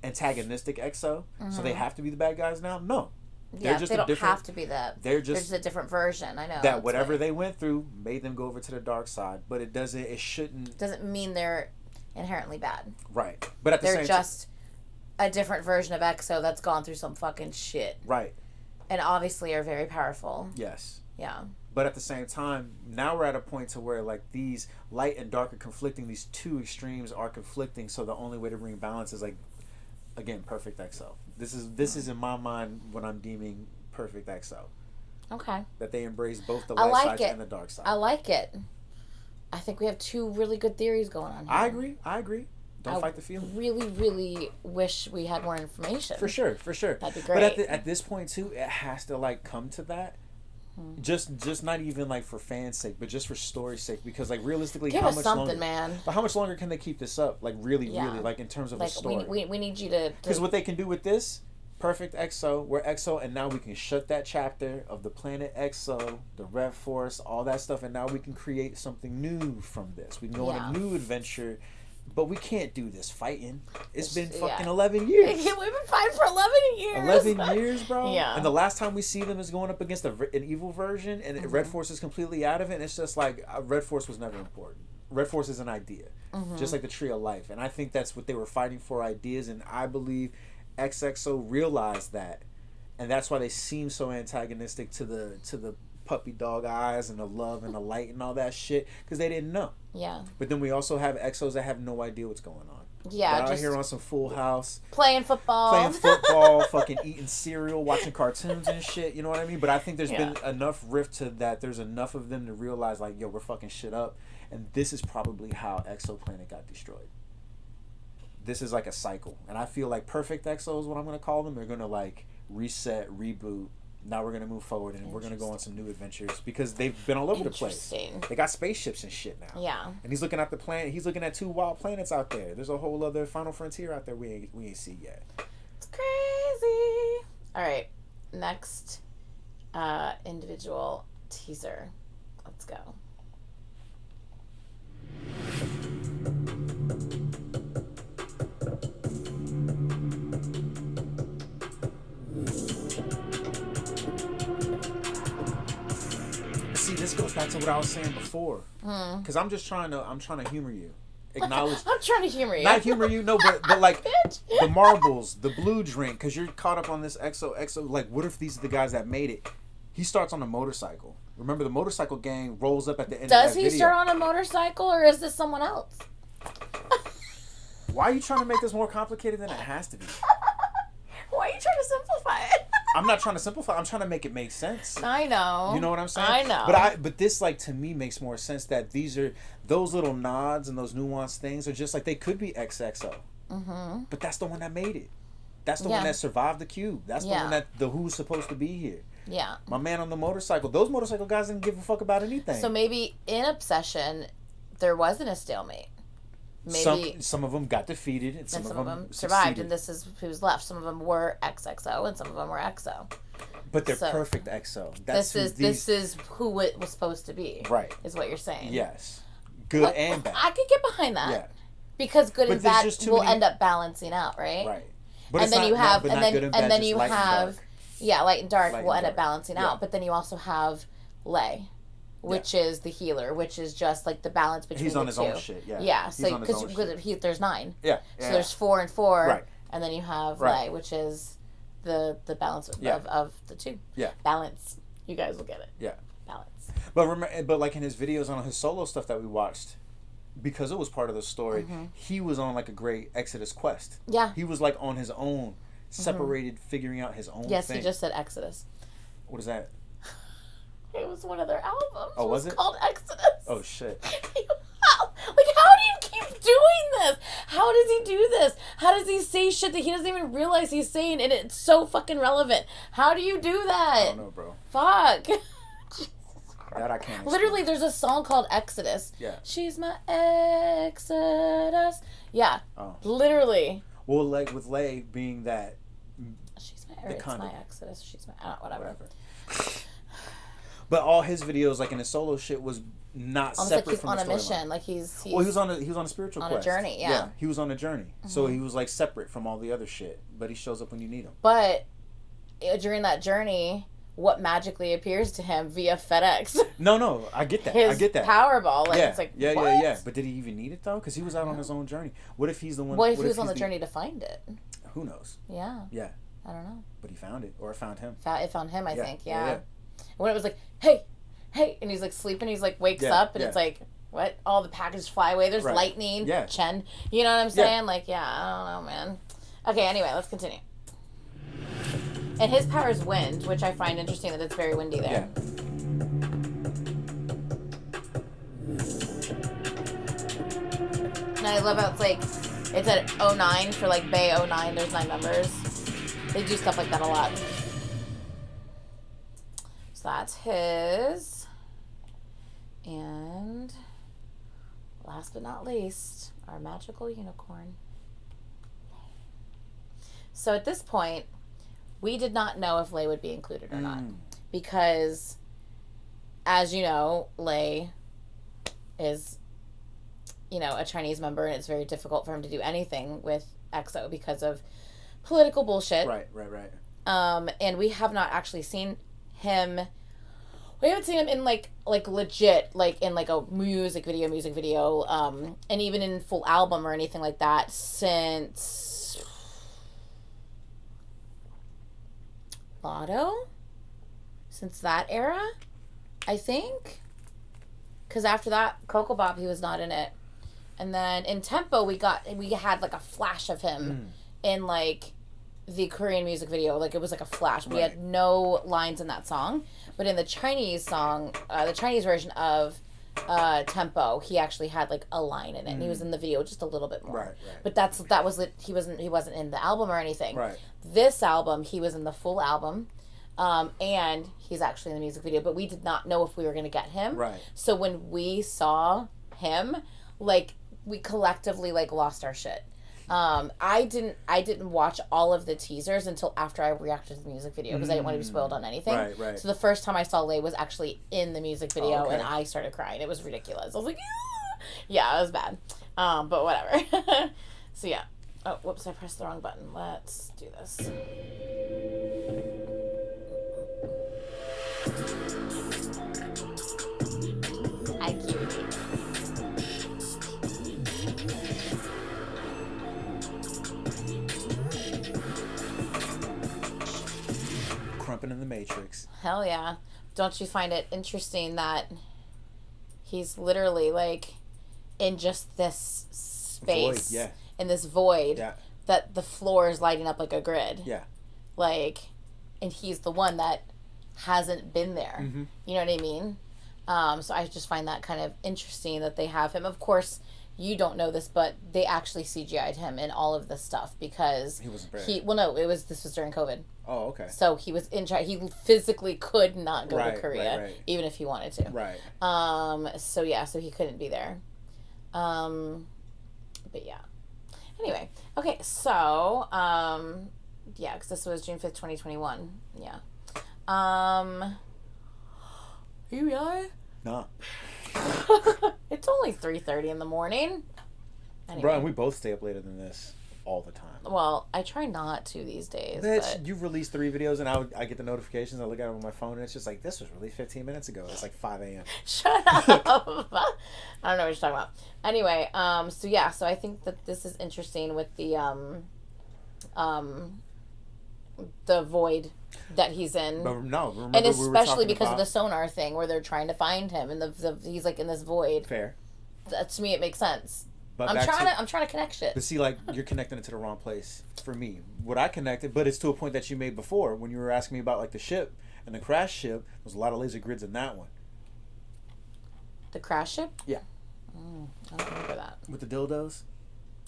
antagonistic EXO, so they have to be the bad guys now. No, Yeah, they don't have to be that. They're just a different version. I know that whatever they went through made them go over to the dark side, but it shouldn't. Doesn't mean they're inherently bad. Right, but at the same they're just a different version of EXO that's gone through some fucking shit. Right. And obviously are very powerful. Yes. Yeah. But at the same time, now we're at a point to where like these light and dark are conflicting. These two extremes are conflicting. So the only way to bring balance is like, again, perfect EXO. This is in my mind what I'm deeming perfect EXO. Okay. That they embrace both the light side and the dark side. I like it. I think we have two really good theories going on here. I agree. Don't fight the feeling. Really, really wish we had more information. For sure. That'd be great. But at this point too, it has to like come to that. Just not even like for fans' sake, but just for story's sake. Because like realistically, Give how us much something, longer? Man. But how much longer can they keep this up? Like really, like in terms of like, a story. We need you to. Because what they can do with this, perfect EXO, we're EXO, and now we can shut that chapter of the planet EXO, the Red Force, all that stuff, and now we can create something new from this. We can go on a new adventure. But we can't do this fighting. It's been fucking 11 years. We've been fighting for 11 years. 11 years, bro. Yeah. And the last time we see them is going up against an evil version, and Red Force is completely out of it. And it's just like Red Force was never important. Red Force is an idea, just like the Tree of Life. And I think that's what they were fighting for, ideas. And I believe XXO realized that, and that's why they seem so antagonistic to the puppy dog eyes and the love and the light and all that shit, because they didn't know. Yeah. But then we also have EXOs that have no idea what's going on. Yeah. They're out here on some Full House. Playing football, fucking eating cereal, watching cartoons and shit. You know what I mean? But I think there's been enough rift to that. There's enough of them to realize, like, yo, we're fucking shit up. And this is probably how Exoplanet got destroyed. This is like a cycle. And I feel like Perfect EXO is what I'm going to call them. They're going to, like, reset, reboot. Now we're going to move forward and we're going to go on some new adventures because they've been all over the place. They got spaceships and shit now. Yeah. And he's looking at the planet. He's looking at 2 wild planets out there. There's a whole other Final Frontier out there we ain't see yet. It's crazy. All right. Next individual teaser. Let's go. See, this goes back to what I was saying before. Because I'm trying to humor you. Acknowledge. I'm trying to humor you. Not humor you, no, but like the marbles, the blue drink, because you're caught up on this EXO. Like, what if these are the guys that made it? He starts on a motorcycle. Remember, the motorcycle gang rolls up at the end of that video. Does he start on a motorcycle, or is this someone else? Why are you trying to make this more complicated than it has to be? Why are you trying to simplify it? I'm not trying to simplify. I'm trying to make it make sense. I know. You know what I'm saying? I know. But this, like, to me makes more sense that these are those little nods and those nuanced things are just like they could be XXO. But that's the one that made it. That's the one that survived the cube. That's the one that the Who's supposed to be here. Yeah. My man on the motorcycle. Those motorcycle guys didn't give a fuck about anything. So maybe in Obsession, there wasn't a stalemate. Maybe some of them got defeated and some of them survived, and this is who's left. Some of them were XXO, and some of them were EXO. But they're perfect EXO. This is who it was supposed to be. Right. Is what you're saying. Yes. Good and bad. I could get behind that. Yeah. Because good and bad will end up balancing out, right? Right. But and then you have, and then you light have, light and dark will end up balancing out. But then you also have Lei, which is the healer, which is just like the balance between the two. He's on his own shit, yeah. Yeah, so because there's 9. Yeah. So there's 4 and 4. Right. And then you have Lei, which is the balance of the two. Yeah. Balance. You guys will get it. Yeah. Balance. But like in his videos on his solo stuff that we watched, because it was part of the story, he was on like a great Exodus quest. Yeah. He was like on his own, separated, figuring out his own thing. Yes, he just said Exodus. What is that? It was one of their albums. Oh, was it? It was called Exodus. Oh, shit. How do you keep doing this? How does he do this? How does he say shit that he doesn't even realize he's saying, and it's so fucking relevant? How do you do that? I don't know, bro. Fuck. That I can't explain. Literally, there's a song called Exodus. Yeah. She's my Exodus. Yeah. Oh. Literally. Well, like with Lei being that. She's my, it's my Exodus. She's my, whatever. But all his videos, like in his solo shit, was not almost separate like he's from on the a mission. Like he's well, he was on a spiritual quest. On a journey, yeah. He was on a journey. So he was like separate from all the other shit. But he shows up when you need him. But during that journey, what magically appears to him via FedEx? No, I get that. His I get that. Powerball. Like, yeah. it's like, yeah, what? yeah. But did he even need it though? Because he was out on his own journey. What if he's the one? What if he was on the journey to find it? Who knows? Yeah. Yeah. I don't know. But he found it, or it found him. It found him, I think. Yeah. Yeah. When it was like, hey, and he's like sleeping, he's like wakes up, and it's like, what? All the packages fly away. There's lightning. Yeah. Chen. You know what I'm saying? Like, yeah, I don't know, man. Okay, anyway, let's continue. And his power is wind, which I find interesting that it's very windy there. Yeah. And I love how it's like, it's at 09 for like Bay 09. There's 9 members. They do stuff like that a lot. So that's his. And last but not least, our magical unicorn. So at this point, we did not know if Lei would be included or not. Because, as you know, Lei is, you know, a Chinese member, and it's very difficult for him to do anything with EXO because of political bullshit. Right. And we have not actually seen him. We haven't seen him in like legit, like in like a music video, and even in full album or anything like that since Lotto? Since that era, I think. Because after that, Coco Bob, he was not in it. And then in Tempo, we had like a flash of him in like the Korean music video. Like it was like a flash. We had no lines in that song. But in the Chinese song, the Chinese version of Tempo, he actually had like a line in it. And he was in the video just a little bit more. Right. But he wasn't in the album or anything. Right. This album, he was in the full album. And he's actually in the music video, but we did not know if we were going to get him. Right. So when we saw him, like, we collectively like lost our shit. I didn't watch all of the teasers until after I reacted to the music video because I didn't want to be spoiled on anything. Right. So the first time I saw Lei was actually in the music video, and I started crying. It was ridiculous. I was like, yeah, it was bad. But whatever. So yeah. Oh, whoops! I pressed the wrong button. Let's do this. Hi, cutie. Crumping in the Matrix. Hell yeah. Don't you find it interesting that he's literally like in just this space, Void, in this void, that the floor is lighting up like a grid. Yeah. Like, and he's the one that hasn't been there. You know what I mean? So I just find that kind of interesting that they have him. Of course, you don't know this, but they actually CGI'd him in all of this stuff because he wasn't there. This was during COVID. Oh, okay. So he was in China. He physically could not go to Korea, right. even if he wanted to. Right. So yeah, so he couldn't be there. But yeah. Anyway, okay, so yeah, because this was June 5th, 2021. Yeah. Are you really? No. It's only 3:30 in the morning. Anyway. Bro, and we both stay up later than this all the time. Well, I try not to these days. Bitch, but... you've released 3 videos, and I get the notifications. I look at it on my phone, and it's just like, this was released 15 minutes ago. It's like 5 a.m. Shut up. I don't know what you're talking about. Anyway, so yeah, so I think that this is interesting with the void that he's in. But no, remember and especially because about... of the sonar thing where they're trying to find him, and he's like in this void. Fair. To me, it makes sense. But I'm trying to connect shit. But see, like, you're connecting it to the wrong place for me. What I connected, but it's to a point that you made before when you were asking me about like the ship and the crash ship. There's a lot of laser grids in that one. The crash ship? Yeah. I don't remember that. With the dildos.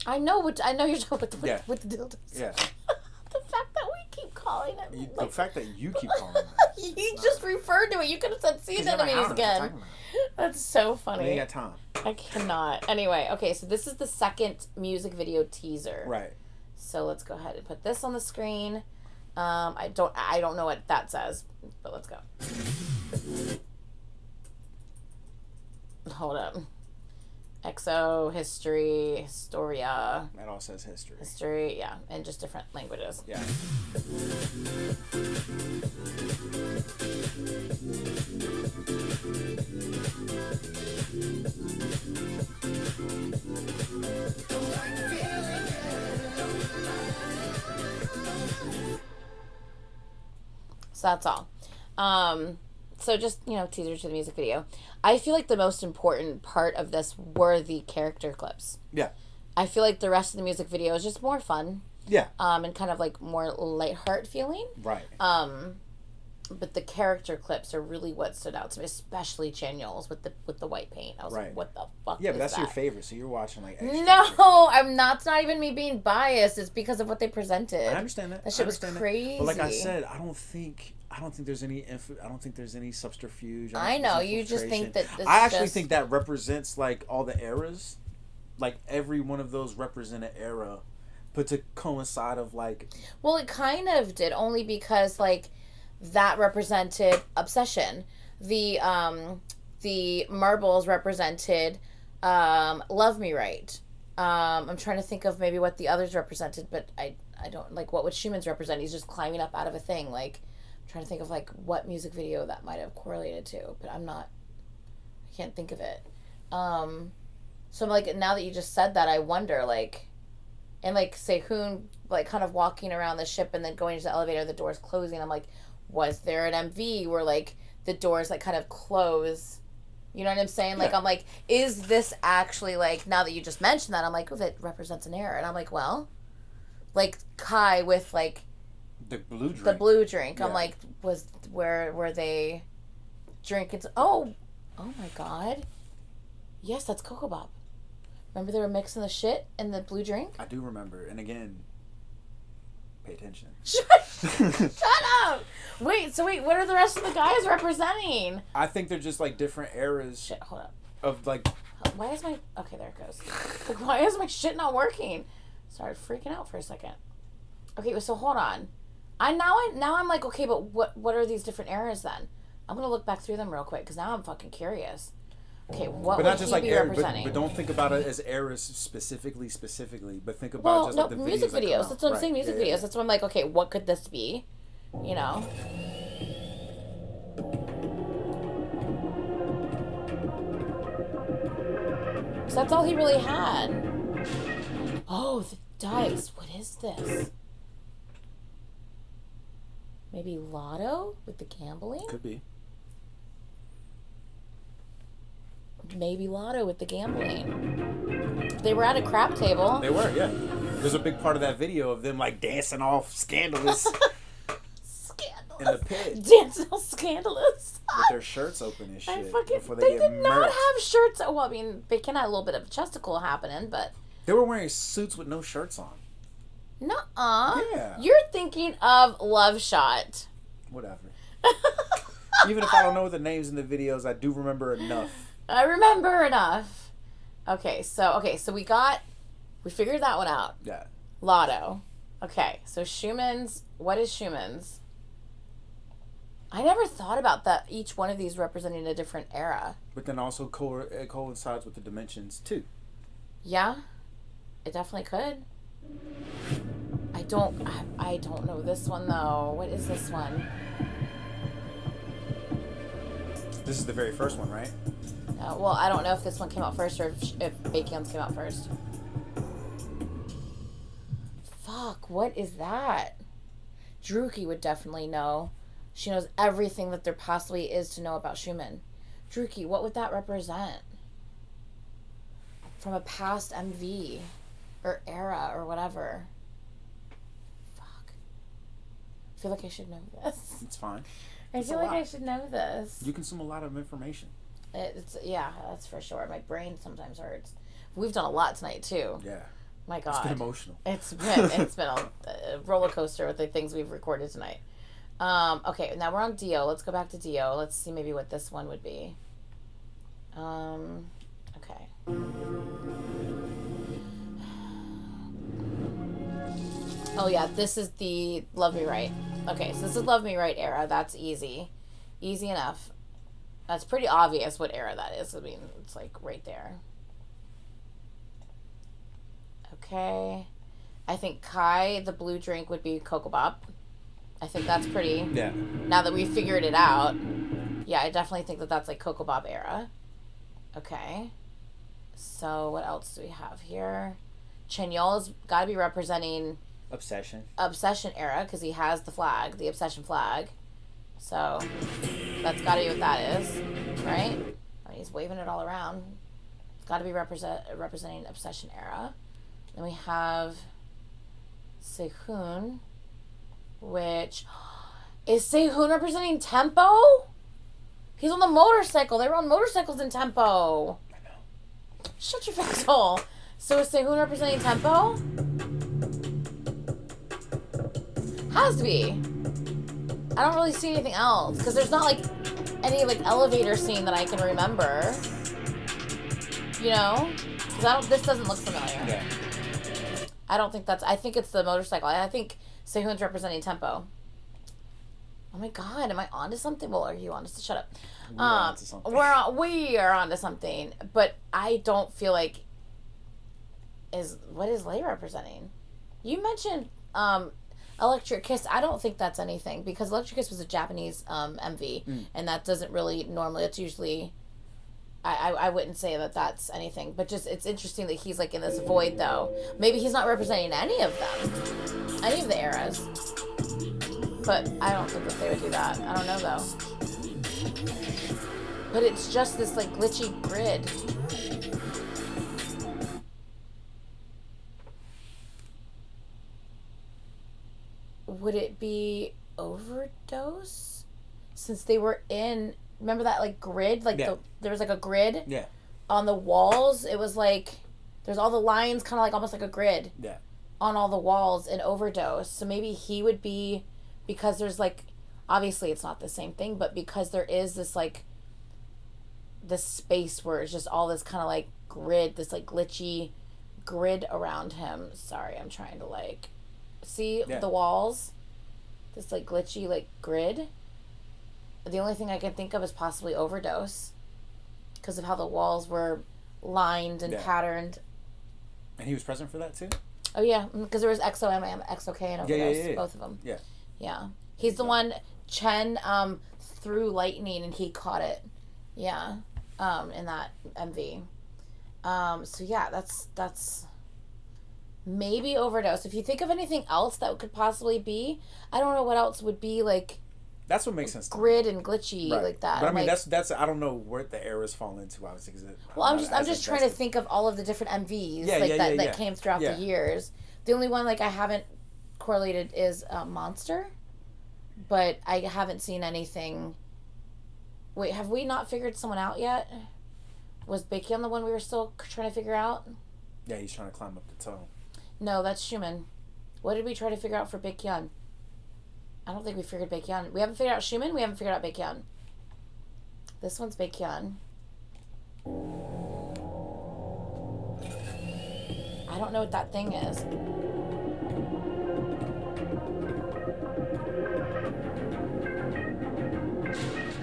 I know you're talking about with the dildos. Yeah. The fact that we keep calling it. The fact that you keep calling it. You just referred to it. You could have said sea enemies again. That's so funny. We ain't got time. I cannot. Anyway, okay, so this is the second music video teaser. Right. So let's go ahead and put this on the screen. I don't know what that says, but let's go. Hold up. EXO, history, Historia. That all says history. History, yeah, and just different languages. Yeah. So that's all. So just, teaser to the music video. I feel like the most important part of this were the character clips. Yeah. I feel like the rest of the music video is just more fun. Yeah. And kind of like more lightheart feeling. Right. But the character clips are really what stood out to me, especially Chanyeol's with the white paint. I was like, what the fuck Yeah, but is that's your favorite, so you're watching like extra. No, I'm not. It's not even me being biased. It's because of what they presented. I understand that. That shit was crazy. But like I said, I don't think there's any subterfuge. I know, you just think that this I actually think that represents like all the eras. Like every one of those represent an era, but to coincide of like. Well, it kind of did, only because like that represented obsession. The marbles represented Love Me Right. I'm trying to think of maybe what the others represented, but I don't like what would Xiumin's represent. He's just climbing up out of a thing. Like I'm trying to think of like what music video that might have correlated to, but I can't think of it. So I'm like, now that you just said that, I wonder like, and like Sehun like kind of walking around the ship and then going to the elevator, the doors closing. I'm like, was there an MV where like the doors like kind of close? You know what I'm saying? Like, I'm like, is this actually like, now that you just mentioned that, I'm like, oh, that represents an error. And I'm like, well, like Kai with like the blue drink. I'm like, were they drinking? Oh my God. Yes, that's Cocoa Bob. Remember they were mixing the shit in the blue drink? I do remember. And again, pay attention. Shut up! Wait, what are the rest of the guys representing? I think they're just like different eras. Shit, hold up. Of like. Why is my. Okay, there it goes. Like, why is my shit not working? Started freaking out for a second. Okay, so hold on. Now I'm like, okay, but what are these different eras then? I'm gonna look back through them real quick because now I'm fucking curious. Okay, what would he be representing? But don't think about it as eras specifically, but think about just like the music videos. That's what I'm saying, music videos. Yeah. That's what I'm like, okay, what could this be? You know? So that's all he really had. Oh, the dice. What is this? Maybe Lotto with the gambling? Could be. Maybe Lotto with the gambling. They were at a crap table. They were, yeah. There's a big part of that video of them like dancing all scandalous. In the pit. Dancing all scandalous. With their shirts open and shit. They did not have shirts. Well, I mean, they can have a little bit of a chesticle happening, but. They were wearing suits with no shirts on. Nuh-uh. Yeah. You're thinking of Love Shot. Whatever. Even if I don't know the names in the videos, I do remember enough. I remember enough. Okay, so we figured that one out. Yeah. Lotto. Okay, so Xiumin's, what is Xiumin's? I never thought about that, each one of these representing a different era. But then also it coincides with the dimensions too. Yeah, it definitely could. I don't know this one though. What is this one? This is the very first one, right? Well, I don't know if this one came out first or if Baekhyun's came out first. Fuck, what is that? Druki would definitely know. She knows everything that there possibly is to know about Xiumin. Druki, what would that represent? From a past MV or era or whatever. Fuck. I feel like I should know this. It's fine. I feel like I should know this. You consume a lot of information. Yeah, that's for sure. My brain sometimes hurts. We've done a lot tonight too. Yeah. My God. It's been emotional. It's been a roller coaster with the things we've recorded tonight. Okay, now we're on Dio. Let's go back to Dio. Let's see maybe what this one would be. Okay. Oh yeah, this is the Love Me Right. Okay, so this is Love Me Right era. That's easy. Easy enough. That's pretty obvious what era that is. I mean, it's like right there. Okay. I think Kai, the blue drink, would be Cocoa Bop. I think that's pretty. Yeah. Now that we figured it out. Yeah, I definitely think that that's like Cocoa Bop era. Okay. So what else do we have here? Chanyeol's got to be representing Obsession era because he has the flag, the obsession flag. So that's got to be what that is, right? I mean, he's waving it all around. It's got to be representing Obsession era. Then we have Sehun, which is Sehun representing Tempo? He's on the motorcycle. They were on motorcycles in Tempo. I know. Shut your face hole. So is Sehun representing Tempo? Has to be. I don't really see anything else because there's not like any like elevator scene that I can remember. You know, because this doesn't look familiar. Yeah. I don't think that's. I think it's the motorcycle. I think Sehun's representing Tempo. Oh my god, am I onto something? Well, are you onto something? Shut up. We're onto something. We are onto something, but I don't feel like what is Lay representing? You mentioned Electric Kiss. I don't think that's anything because Electric Kiss was a Japanese MV, and that doesn't really normally. It's usually. I wouldn't say that that's anything, but just it's interesting that he's like in this void though. Maybe he's not representing any of them, any of the eras. But I don't think that they would do that. I don't know though. But it's just this like glitchy grid. Would it be Overdose? Since they were in, remember that like grid? Like there was like a grid on the walls. It was like, there's all the lines kind of like almost like a grid on all the walls in Overdose. So maybe he would be, because there's like, obviously it's not the same thing, but because there is this like, this space where it's just all this kind of like grid, this like glitchy grid around him. Sorry, I'm trying to like, see the walls? This like glitchy like grid. The only thing I can think of is possibly Overdose, because of how the walls were lined and patterned. And he was present for that too? Oh yeah, because there was EXO, EXO-K, and Overdose, both of them. Yeah. Yeah. He's the one, Chen threw lightning and he caught it. Yeah. In that MV. So yeah, that's maybe Overdose. If you think of anything else that could possibly be, I don't know what else would be like. That's what makes sense. Grid and glitchy like that. But I mean, that's I don't know where the eras fall into. Obviously, I'm just trying to think of all of the different MVs that came throughout the years. The only one like I haven't correlated is Monster, but I haven't seen anything. Wait, have we not figured someone out yet? Was Baekhyun the one we were still trying to figure out? Yeah, he's trying to climb up the toe. No, that's Xiumin. What did we try to figure out for Baekhyun? I don't think we figured Baekhyun. We haven't figured out Xiumin. We haven't figured out Baekhyun. This one's Baekhyun. I don't know what that thing is.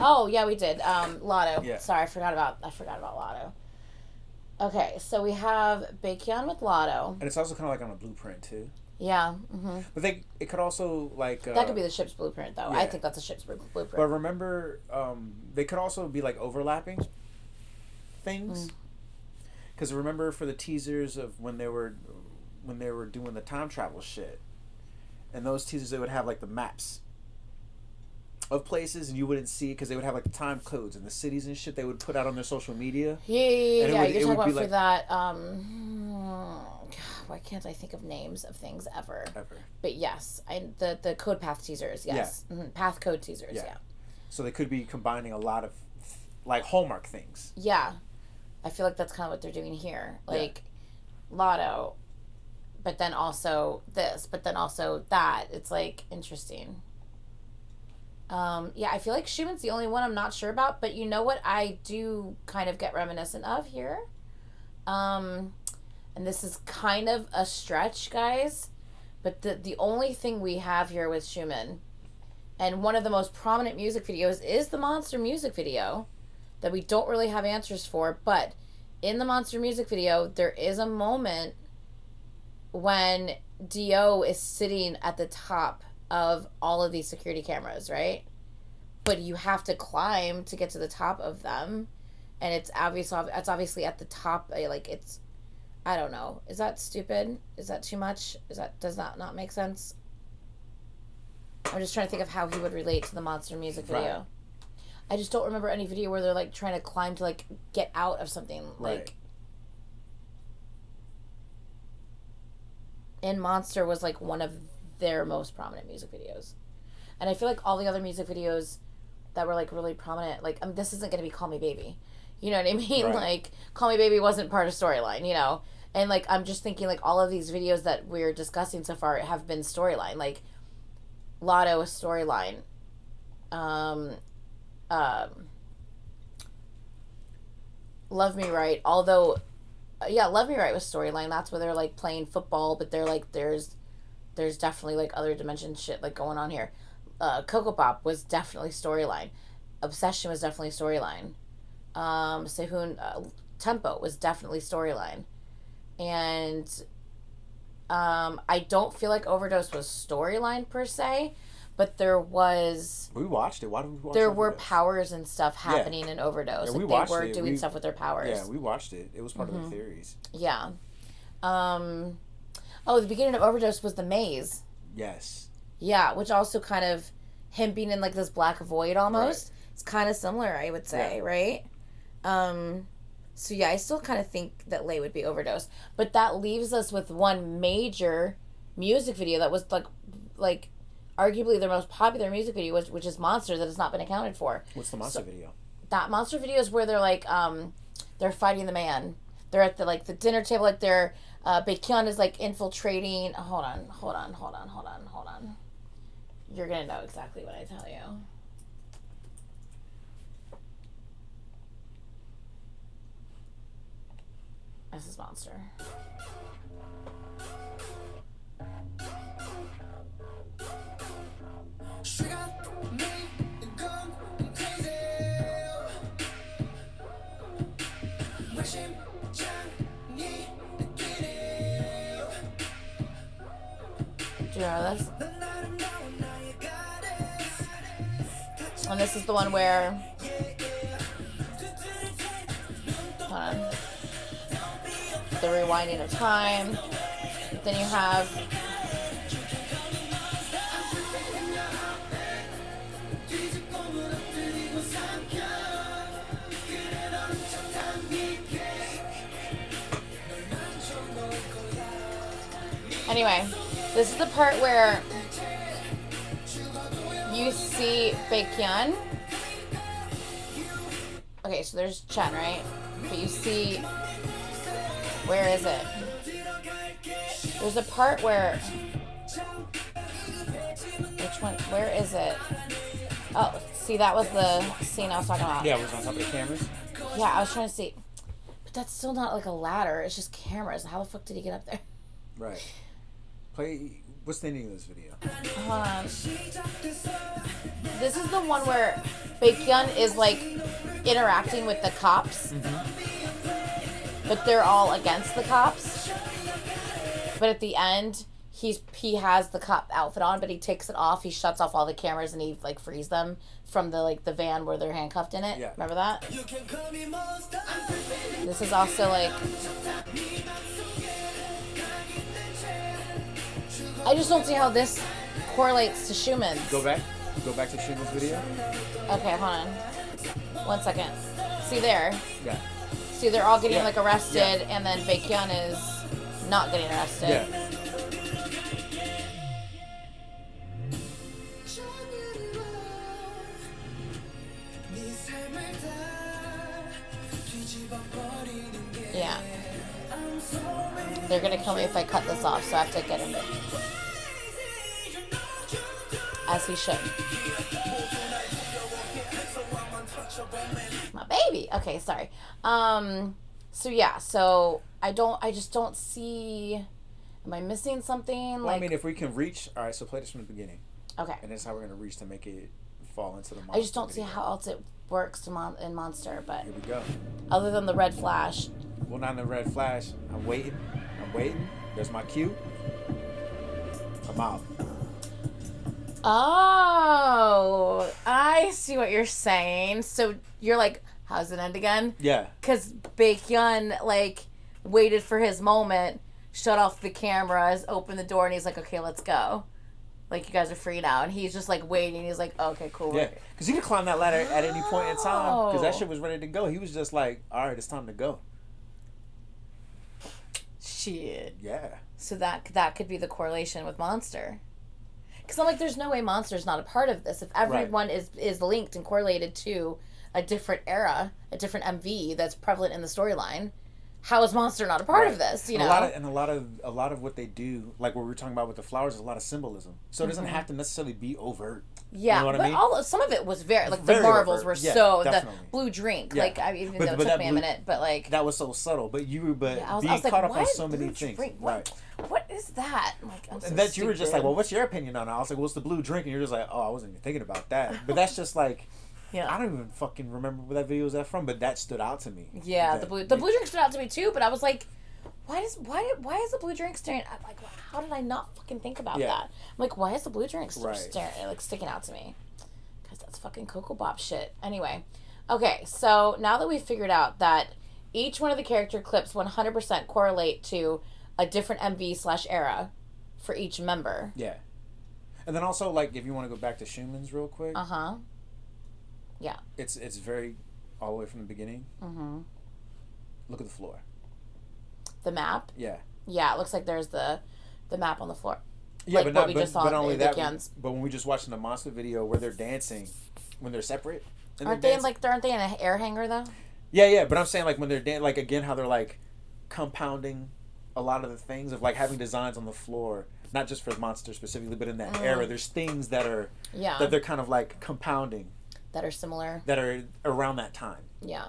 Oh yeah, we did. Lotto. Yeah. Sorry, I forgot about Lotto. Okay, so we have Baekhyun with Lotto. And it's also kind of like on a blueprint too. Yeah. Mm-hmm. But it could also like that could be the ship's blueprint though. Yeah. I think that's a ship's blueprint. But remember, they could also be like overlapping things. Because remember for the teasers of when they were doing the time travel shit, and those teasers they would have like the maps of places, and you wouldn't see because they would have like the time codes and the cities and shit they would put out on their social media. Yeah. You're talking about for like, that. Why can't I think of names of things ever? But yes, the code path teasers. Yes, yeah. Path code teasers. Yeah. So they could be combining a lot of like Hallmark things. Yeah, I feel like that's kind of what they're doing here. Like Lotto, but then also this, but then also that. It's like interesting. I feel like Xiumin's the only one I'm not sure about, but you know what I do kind of get reminiscent of here? And this is kind of a stretch, guys, but the only thing we have here with Xiumin, and one of the most prominent music videos is the Monster music video that we don't really have answers for, but in the Monster music video, there is a moment when Dio is sitting at the top of all of these security cameras, right? But you have to climb to get to the top of them, and it's obviously at the top, like it's, I don't know. Is that stupid? Is that too much? Does that not make sense? I'm just trying to think of how he would relate to the Monster music video. Right. I just don't remember any video where they're like trying to climb to like get out of something. Right. Like and Monster was like one of their most prominent music videos. And I feel like all the other music videos that were like really prominent, like this isn't gonna be Call Me Baby. You know what I mean? Right. Like Call Me Baby wasn't part of storyline, you know? And like I'm just thinking like all of these videos that we're discussing so far have been storyline. Like Lotto is storyline. Love Me Right, although Love Me Right was storyline. That's where they're like playing football, but they're like there's definitely like other dimension shit like going on here. Coco Pop was definitely storyline. Obsession was definitely storyline. Sehun Tempo was definitely storyline. And I don't feel like Overdose was storyline per se, but there was... We watched it. Why did we watch it? There were powers and stuff happening in Overdose. Yeah, we like watched they were it. doing stuff with their powers. Yeah, we watched it. It was part of the theories. Yeah. The beginning of Overdose was the maze. Yes. Yeah, which also kind of... Him being in like this black void almost. Right. It's kind of similar, I would say, right? So yeah, I still kind of think that Lay would be Overdose. But that leaves us with one major music video that was like arguably their most popular music video, which is Monster, that has not been accounted for. What's the Monster video? That Monster video is where they're like they're fighting the man. They're at the dinner table, like they're Baekhyun is like infiltrating. Hold on. You're gonna know exactly what I tell you. This is Monster. Do you know this? And this is the one where... Hold on. The rewinding of time. Then you have... Anyway, this is the part where you see Baekhyun. Okay, so there's Chen, right? But you see... Where is it? There's a part where... Which one? Where is it? Oh, see, that was the scene I was talking about. Yeah, it was on top of the cameras. Yeah, I was trying to see. But that's still not like a ladder. It's just cameras. How the fuck did he get up there? Right. What's the ending of this video? Hold on. This is the one where Baekhyun is like interacting with the cops. Mm-hmm. But they're all against the cops. But at the end, he has the cop outfit on, but he takes it off. He shuts off all the cameras and he like frees them from the van where they're handcuffed in it. Yeah. Remember that? This is also like... I just don't see how this correlates to Xiumin's. Go back to Xiumin's video. Okay, hold on. 1 second. See there? Yeah. See, they're all getting like arrested, and then Baekhyun is not getting arrested. Yeah. Yeah. They're gonna kill me if I cut this off, so I have to get him. As he should. My baby. Okay, sorry. So yeah, so I just don't see... Am I missing something? Well, I mean, if we can reach... Alright, so play this from the beginning. Okay. And that's how we're going to reach to make it fall into the monster. I just don't see how else it works in Monster, but... Here we go. Other than the red flash. Well, not in the red flash. I'm waiting. There's my cue. I'm out. Oh, I see what you're saying. So you're like, how's it end again? Yeah. Because Baekhyun, like, waited for his moment, shut off the cameras, opened the door, and he's like, okay, let's go. Like, you guys are free now. And he's just, like, waiting. He's like, okay, cool. Yeah, because he could climb that ladder at any point in time because that Oh. shit was ready to go. He was just like, all right, it's time to go. Shit. Yeah. So that could be the correlation with Monster. Because I'm like, there's no way Monster's not a part of this. If everyone is linked and correlated to a different era, a different MV that's prevalent in the storyline, how is Monster not a part of this? You know, a lot of what they do, like what we were talking about with the flowers, is a lot of symbolism. So it doesn't have to necessarily be overt. Yeah, you know what but I mean? some of it was very like Very the marbles overt. were Yeah, so definitely. the blue drink. Yeah. Like, even But though it that took me a blue- minute, but like that was so subtle. But you were I was being like, caught up why on is so many blue things. drink? Right. What is that? I'm like, I'm so And that you were just like, stupid. well, what's your opinion on it? I was like, well, it's the blue drink, and you're just like, oh, I wasn't even thinking about that. But that's just like, Yeah. I don't even fucking remember where that video was at from, but that stood out to me. Yeah, That- the blue drink stood out to me too, but I was like, why is the blue drink staring? I'm like, how did I not fucking think about Yeah. that? I'm like, why is the blue drink Right. sticking out to me? Because that's fucking Cocoa Bop shit. Anyway, okay, so now that we've figured out that each one of the character clips 100% correlate to a different MV/era for each member. Yeah. And then also, like, if you want to go back to Xiumin's real quick, Yeah. it's very all the way from the beginning. Mm-hmm. Look at the floor. The map. Yeah. Yeah, it looks like there's the map on the floor. Yeah, Like but what not we but, just saw but in only the that. Kian's. But when we just watched the monster video where they're dancing, when they're separate, and Aren't they're they in dancing- aren't they in an air hanger though? Yeah. But I'm saying like when they're like again how they're like compounding a lot of the things of like having designs on the floor, not just for monster specifically, but in that era, there's things that are that they're kind of like compounding That are similar. that are around that time. Yeah.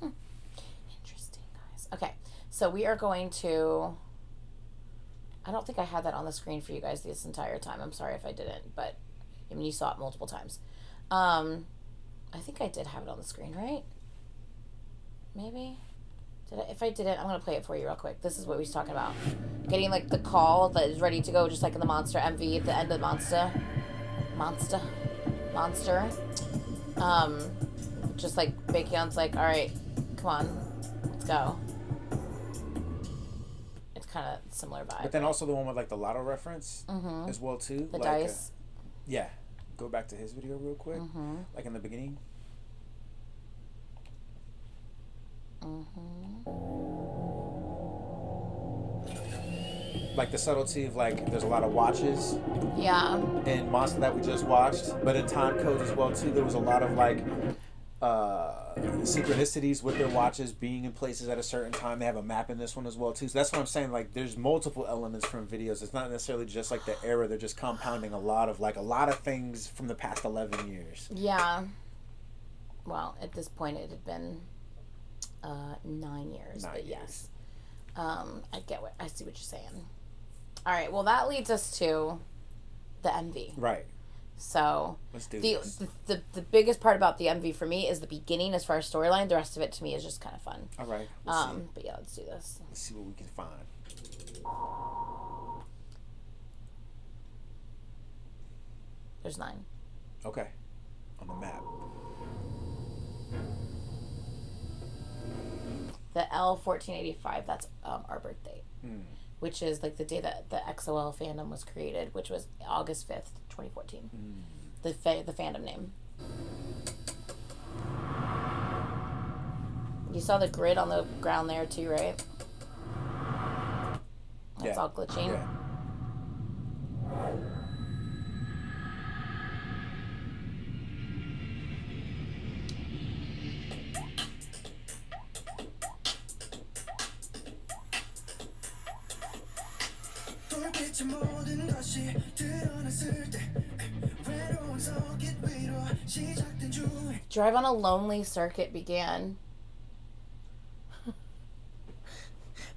Interesting, guys. Okay, so we are going to. I don't think I had that on the screen for you guys this entire time. I'm sorry if I didn't, but I mean you saw it multiple times. I think I did have it on the screen, right? Maybe. Did I? If I didn't, I'm gonna play it for you real quick. This is what we was talking about. Getting like the call that is ready to go, just like in the Monster MV at the end of Monster. Just like Baekhyun's like, all right, come on, let's go. It's kind of similar vibe. But then also the one with like the lotto reference as well too. The like, dice. Yeah. Go back to his video real quick. Like in the beginning. Like the subtlety of like there's a lot of watches Yeah. in Monster that we just watched, but in time codes as well too. There was a lot of like synchronicities with their watches being in places at a certain time. They have a map in this one as well too. So that's what I'm saying. Like there's multiple elements from videos. It's not necessarily just like the era. They're just compounding a lot of things from the past 11 years. Yeah. Well, at this point, it had been 9 years. 9 but years. yes, I see what you're saying. All right. Well, that leads us to the MV. Right. So Let's do this. the biggest part about the MV for me is the beginning as far as storyline. The rest of it to me is just kind of fun. All right. Let's see. But yeah, let's do this. Let's see what we can find. There's 9. Okay. On the map. The L1485. That's our birthday, which is like the day that the EXO fandom was created, which was August 5th, 2014. The fandom name. You saw the grid on the ground there too, right? That's all glitching. Yeah. Drive on a lonely circuit began.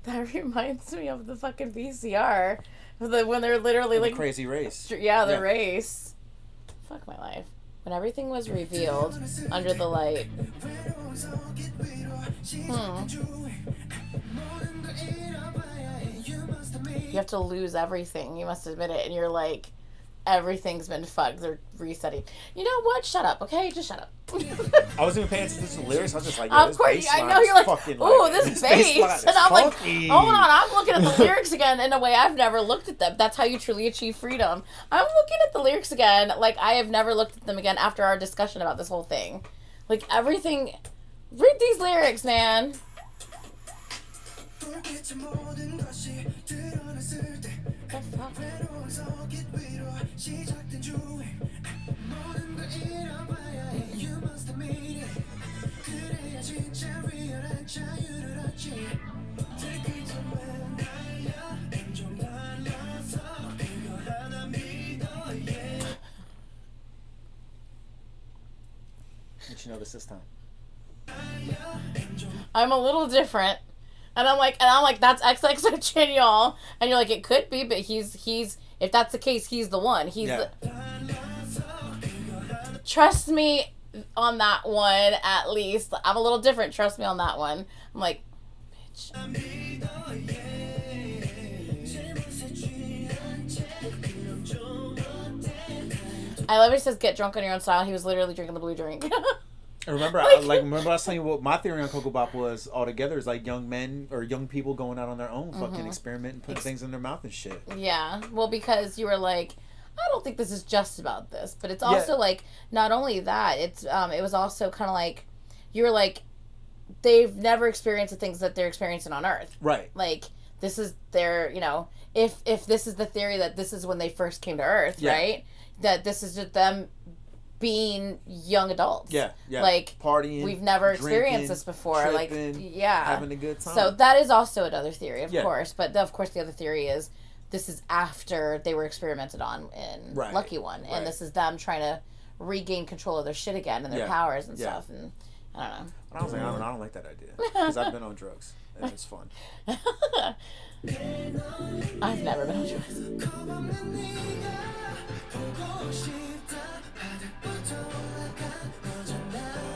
That reminds me of the fucking VCR. When they're literally like Crazy Race. Yeah, the race. Fuck my life. When everything was revealed under the light. You have to lose everything. You must admit it. And you're like, everything's been fucked. They're resetting. You know what? Shut up, okay? Just shut up. I wasn't even paying attention to the lyrics. I was just like, of course, I know you're like, ooh, this bass. And I'm like, hold on, I'm looking at the lyrics again in a way I've never looked at them. That's how you truly achieve freedom. I'm looking at the lyrics again like I have never looked at them again after our discussion about this whole thing. Like, everything. Read these lyrics, man. The fuck? Let you know this time. I'm a little different. And I'm like, that's XXO Chanyeol. And you're like, it could be, but he's if that's the case, he's the one. Trust me on that one, at least. I'm a little different. Trust me on that one. I'm like, bitch. I love it. He says, get drunk on your own style. He was literally drinking the blue drink. Remember, remember I was telling you what my theory on Coco Bop was altogether is like young men or young people going out on their own, fucking experiment and putting things in their mouth and shit. Yeah, well, because you were like, I don't think this is just about this, but it's also like not only that, it's it was also kind of like you were like they've never experienced the things that they're experiencing on Earth, right? Like this is their, you know, if this is the theory that this is when they first came to Earth, right? That this is just them being young adults. Yeah. Like, partying. We've never experienced this before. Tripping, like, having a good time. So that is also another theory, of course. But, of course, the other theory is this is after they were experimented on in Lucky One. And this is them trying to regain control of their shit again and their powers and stuff. And I don't know. But I was like, I don't like that idea. Because I've been on drugs. And it's fun. I've never been on drugs.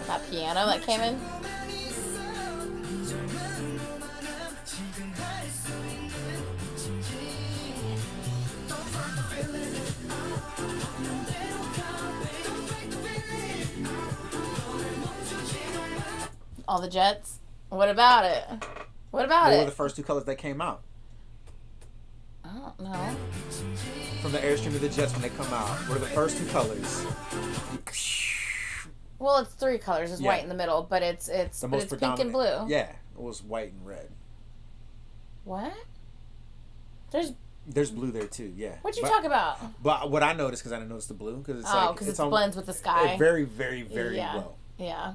That piano that came in. All the Jets. What about it? What were the first two colors that came out? I don't know. From the Airstream of the Jets when they come out. What are the first two colors? Well, it's three colors. It's white in the middle, but it's pink and blue. Yeah, it was white and red. What? There's blue there too. Yeah. What'd you talk about? But what I noticed, because I didn't notice the blue, because it's because it blends with the sky. Very, very, very well. Yeah.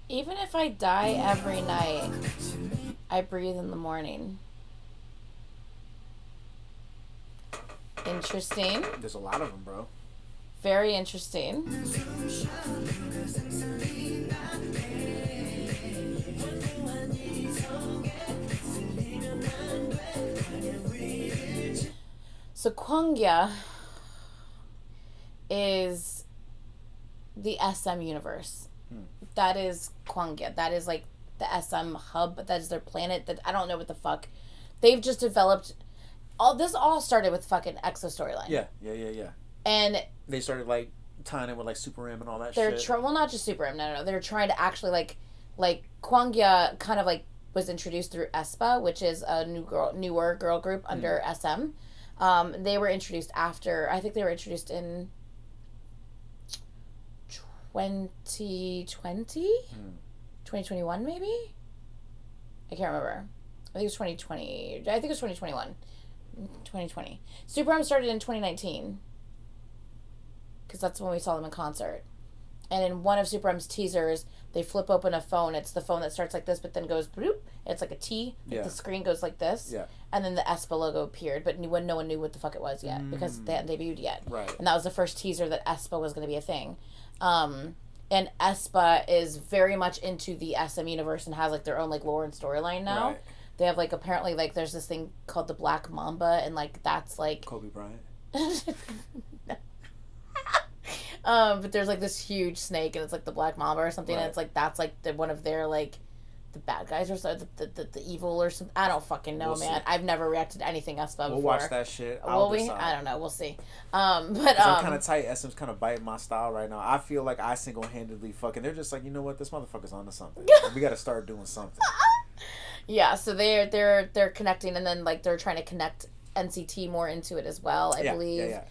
Even if I die every night, I breathe in the morning. Interesting. There's a lot of them, bro. Very interesting. So Kwangya is the SM universe. That is Kwangya. That is like the SM hub. That is their planet. That I don't know what the fuck. They've just developed. This all started with fucking EXO storyline. Yeah. And they started like tying it with like Super M and all that shit. Well, not just Super M. No. They're trying to actually like Kwangya kind of like was introduced through aespa, which is a newer girl group under SM. They were introduced after. I think they were introduced in 2020? 2021 maybe? I can't remember. I think it was 2020. I think it was 2021. 2020. Super M started in 2019. Because that's when we saw them in concert. And in one of Super M's teasers, they flip open a phone. It's the phone that starts like this, but then goes bloop. It's like a T. Like the screen goes like this. Yeah. And then the aespa logo appeared, but no one knew what the fuck it was yet because they hadn't debuted yet. Right. And that was the first teaser that aespa was going to be a thing. And aespa is very much into the SM universe and has like their own like lore and storyline now. Right. They have like apparently like there's this thing called the Black Mamba, and like that's like Kobe Bryant. But there's like this huge snake, and it's like the Black Mamba or something, and it's like that's like one of their like the bad guys or something, the evil or something. I don't fucking know, man. See. I've never reacted to anything else before. We'll watch that shit. Will we? I don't know. We'll see. But I'm kind of tight. SM's kind of biting my style right now. I feel like I single-handedly fucking. They're just like, you know what? This motherfucker's onto something. We got to start doing something. Yeah. So they're connecting, and then like they're trying to connect NCT more into it as well. I believe. Yeah.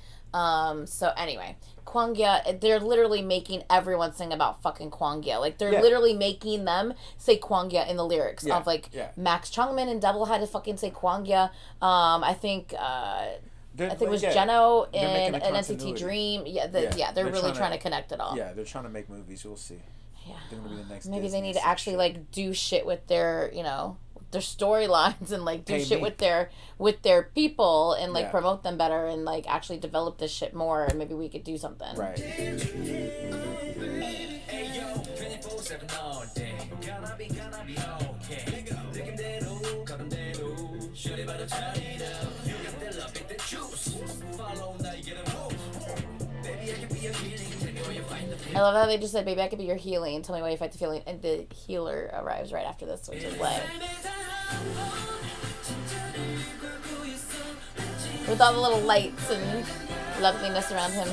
So anyway, Kwangya, they're literally making everyone sing about fucking Kwangya. Like, they're literally making them say Kwangya in the lyrics of, like, Max Chungmin and Double had to fucking say Kwangya. I think it was Jeno in an NCT Dream. Yeah, they're really trying to connect it all. Yeah, they're trying to make movies. We'll see. Yeah. They're going to be the next Maybe Disney they need to actually, like, do shit with their, you know, their storylines and like do shit with their people and like promote them better and like actually develop this shit more, and maybe we could do something. Right. I love how they just said, "Baby, I could be your healing. Tell me why you fight the feeling." And the healer arrives right after this, which is like, with all the little lights and loveliness around him.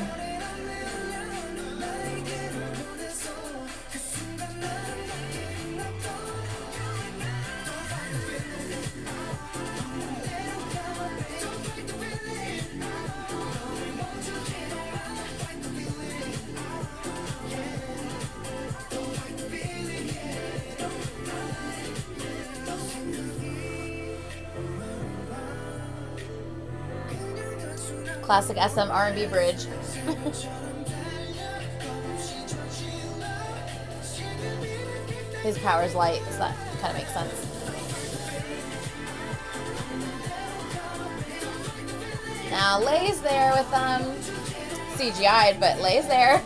Classic SM R&B bridge. His power's light, so that kind of makes sense. Now Lay's there with CGI'd, but Lay's there.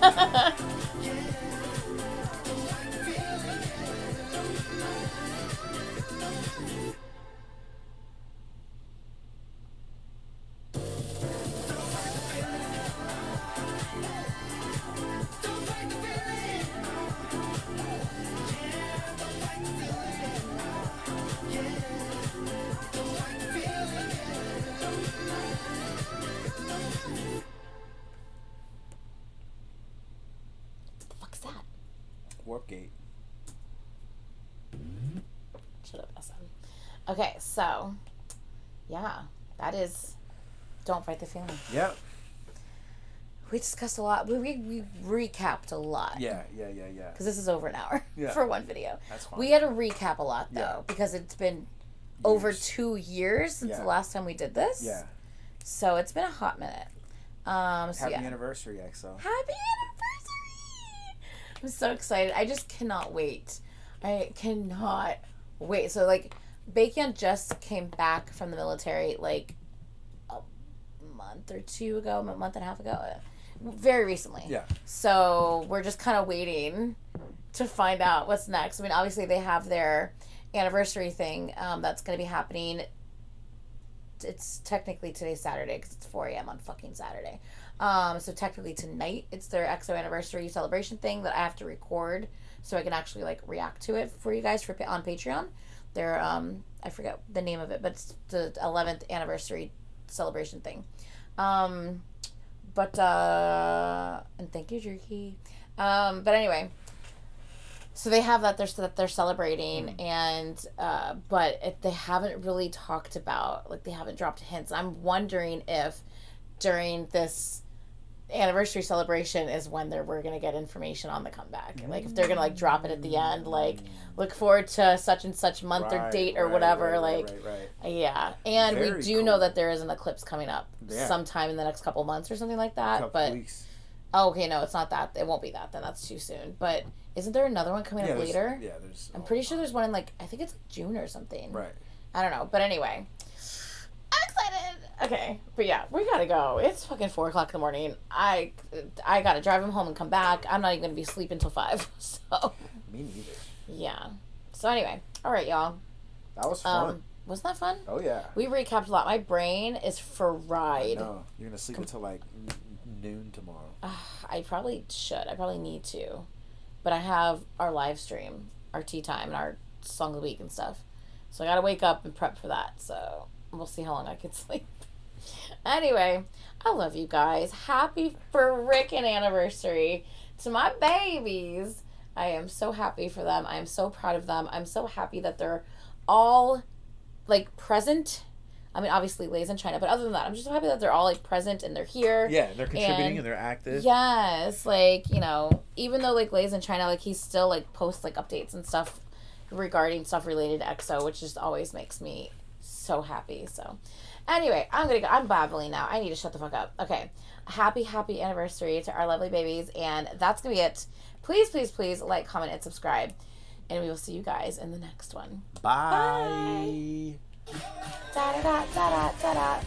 Warpgate. Shut up, SM. Okay, so yeah, that is Don't Fight the Feeling. Yep. We discussed a lot. We recapped a lot. Yeah. Because this is over an hour for one video. That's fine. We had to recap a lot though because it's been over 2 years since the last time we did this. Yeah. So it's been a hot minute. Happy anniversary, EXO. Happy anniversary! I'm so excited. I just cannot wait. I cannot wait. So, like, Baekhyun just came back from the military, like, a month and a half ago. Very recently. Yeah. So, we're just kind of waiting to find out what's next. I mean, obviously, they have their anniversary thing that's going to be happening. It's technically today's Saturday because it's 4 a.m. on fucking Saturday. So technically tonight it's their EXO anniversary celebration thing that I have to record so I can actually like react to it for you guys on Patreon. Their I forget the name of it, but it's the 11th anniversary celebration thing. And thank you, Jerky. But anyway, so they have that they're celebrating, and but they haven't really talked about, like, they haven't dropped hints. I'm wondering if during this anniversary celebration is when we're gonna get information on the comeback, like if they're gonna like drop it at the end, like look forward to such and such month or date or whatever. Yeah. And we do know that there is an eclipse coming up sometime in the next couple months or something like that, but weeks. Oh, okay, no, it's not that. It won't be that. Then that's too soon. But isn't there another one coming up later? Yeah, there's. I'm pretty sure there's one in like I think it's June or something. Right. I don't know, but anyway, I'm excited. Okay, but yeah, we gotta go. It's fucking 4 o'clock in the morning. I gotta drive him home and come back. I'm not even gonna be sleeping till 5. So. Me neither. Yeah. So anyway, all right, y'all. That was fun. Wasn't that fun? Oh yeah. We recapped a lot. My brain is fried. No, you're gonna sleep until like noon tomorrow. I probably should. I probably need to, but I have our live stream, our tea time, and our song of the week and stuff. So I gotta wake up and prep for that. So we'll see how long I can sleep. Anyway, I love you guys. Happy frickin' anniversary to my babies. I am so happy for them. I am so proud of them. I'm so happy that they're all like present. I mean, obviously Lay's in China, but other than that, I'm just so happy that they're all like present and they're here. Yeah, they're contributing and they're active. Yes, like, you know, even though like Lay's in China, like he still like posts like updates and stuff regarding stuff related to EXO, which just always makes me so happy. So anyway, I'm gonna go. I'm babbling now. I need to shut the fuck up. Okay. Happy anniversary to our lovely babies, and that's gonna be it. Please, please, please like, comment, and subscribe. And we will see you guys in the next one. Bye. Da da da da da da. Da.